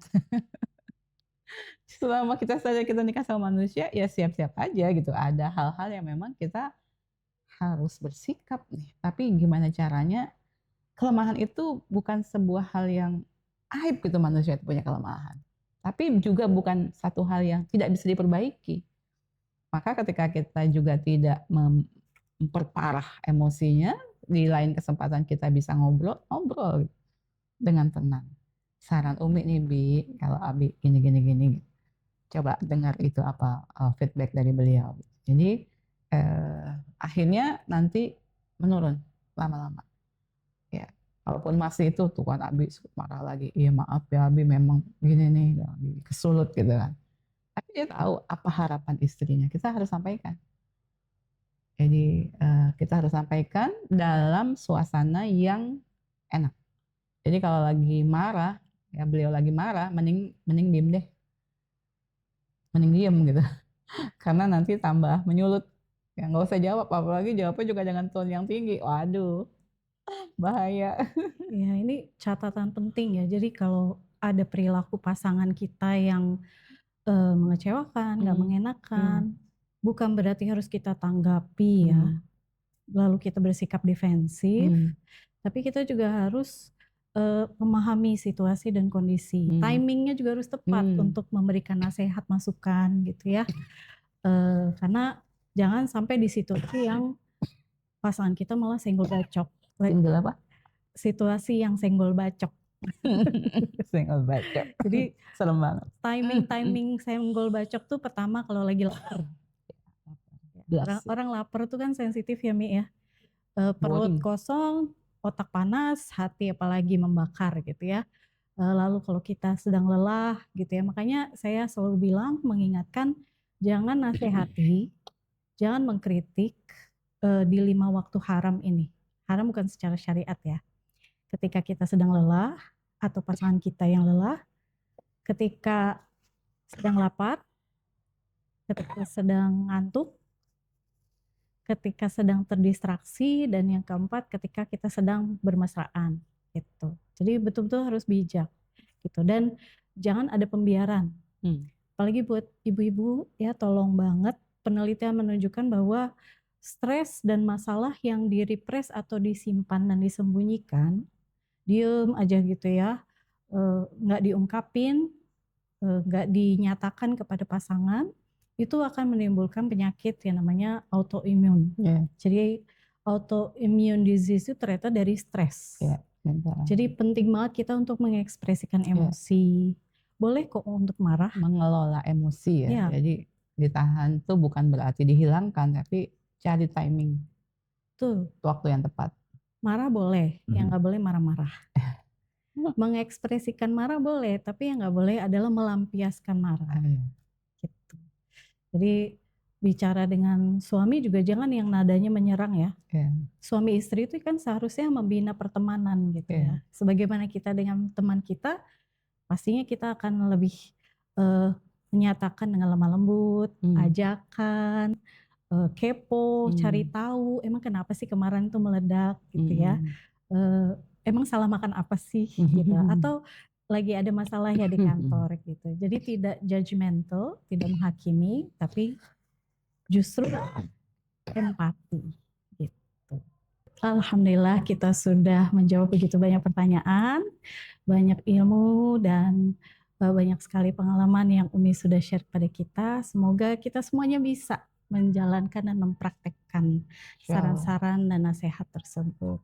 Selama kita saja kita nikah sama manusia, ya siap-siap aja gitu. Ada hal-hal yang memang kita harus bersikap nih. Tapi gimana caranya? Kelemahan itu bukan sebuah hal yang aib gitu manusia itu punya kelemahan. Tapi juga bukan satu hal yang tidak bisa diperbaiki. Maka ketika kita juga tidak memperparah emosinya, di lain kesempatan kita bisa ngobrol dengan tenang. Saran Umi nih Bi, kalau Abi gini. Coba dengar itu apa feedback dari beliau. Jadi akhirnya nanti menurun lama-lama. Ya, walaupun masih itu tuh kan Abi marah lagi. Iya maaf ya Abi memang gini nih, kesulut gitu kan. Tapi dia tahu apa harapan istrinya. Kita harus sampaikan. Jadi kita harus sampaikan dalam suasana yang enak. Jadi kalau lagi marah, ya beliau lagi marah, mending diem deh. Mending diem gitu. Karena nanti tambah menyulut. Ya nggak usah jawab, apalagi jawabnya juga dengan tone yang tinggi. Waduh, bahaya. Ya, ini catatan penting ya. Jadi kalau ada perilaku pasangan kita yang mengecewakan, nggak mengenakan, bukan berarti harus kita tanggapi ya, lalu kita bersikap defensif, tapi kita juga harus memahami situasi dan kondisi. Timingnya juga harus tepat untuk memberikan nasihat, masukan gitu ya. Karena jangan sampai di situasi yang pasangan kita malah senggol bacok. Single apa? Situasi yang senggol bacok. Senggol bacok. Jadi serem banget. Timing senggol bacok tuh pertama kalau lagi lapar. Orang lapar tuh kan sensitif ya Mi ya. Perut kosong, otak panas, hati apalagi membakar gitu ya. Lalu kalau kita sedang lelah gitu ya, makanya saya selalu bilang mengingatkan jangan nasihati, jangan mengkritik di 5 waktu haram ini. Haram bukan secara syariat ya. Ketika kita sedang lelah atau pasangan kita yang lelah, ketika sedang lapar, ketika sedang ngantuk, ketika sedang terdistraksi, dan yang keempat ketika kita sedang bermesraan gitu. Jadi betul-betul harus bijak gitu, dan jangan ada pembiaran. Apalagi buat ibu-ibu ya, tolong banget, penelitian menunjukkan bahwa stres dan masalah yang direpress atau disimpan dan disembunyikan, diem aja gitu ya, nggak diungkapin, nggak dinyatakan kepada pasangan, itu akan menimbulkan penyakit yang namanya autoimmune. Jadi autoimmune disease itu ternyata dari stres. Jadi penting banget kita untuk mengekspresikan emosi. Boleh kok untuk marah. Mengelola emosi ya. Jadi ditahan tuh bukan berarti dihilangkan, tapi cari timing. Tuh. Waktu yang tepat. Marah boleh, yang nggak boleh marah-marah. Mengekspresikan marah boleh, tapi yang nggak boleh adalah melampiaskan marah. Gitu. Jadi bicara dengan suami juga jangan yang nadanya menyerang ya. Suami istri itu kan seharusnya membina pertemanan gitu ya. Sebagaimana kita dengan teman kita, pastinya kita akan lebih menyatakan dengan lemah lembut, ajakan, kepo, cari tahu, emang kenapa sih kemarin itu meledak gitu ya. Emang salah makan apa sih gitu, atau lagi ada masalah ya di kantor gitu. Jadi tidak judgmental, tidak menghakimi, tapi justru empati gitu. Alhamdulillah kita sudah menjawab begitu banyak pertanyaan, banyak ilmu, dan banyak sekali pengalaman yang Umi sudah share pada kita. Semoga kita semuanya bisa menjalankan dan mempraktekkan saran-saran dan nasihat tersebut.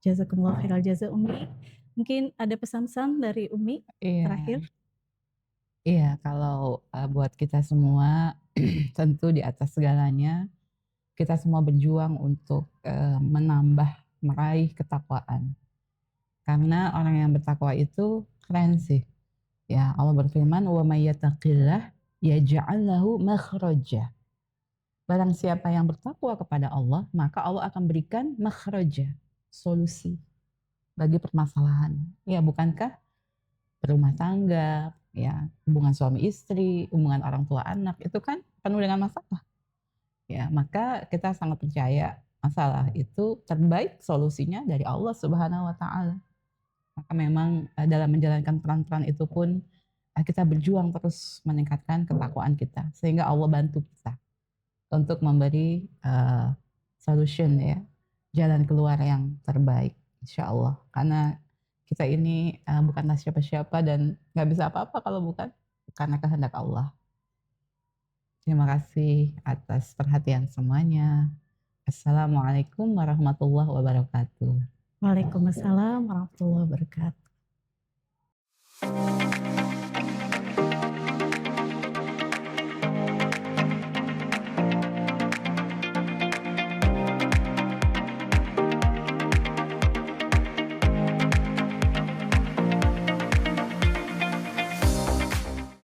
Jazakumullah khairal jaza Umi. Mungkin ada pesan-pesan dari Umi terakhir? Iya, kalau buat kita semua tentu di atas segalanya kita semua berjuang untuk menambah meraih ketakwaan. Karena orang yang bertakwa itu keren sih. Ya, Allah berfirman, "Wa may yattaqillah yaj'al lahu makhraja." Barang siapa yang bertakwa kepada Allah, maka Allah akan berikan makhraja, solusi bagi permasalahan. Ya, bukankah berumah tangga, ya, hubungan suami istri, hubungan orang tua anak itu kan penuh dengan masalah. Ya, maka kita sangat percaya masalah itu terbaik solusinya dari Allah Subhanahu wa taala. Maka memang dalam menjalankan peran-peran itu pun kita berjuang terus meningkatkan ketakwaan kita sehingga Allah bantu kita untuk memberi solution ya, jalan keluar yang terbaik insya Allah. Karena kita ini bukanlah siapa-siapa dan nggak bisa apa-apa kalau bukan karena kehendak Allah. Terima kasih atas perhatian semuanya. Assalamualaikum warahmatullahi wabarakatuh. Waalaikumsalam warahmatullahi wabarakatuh.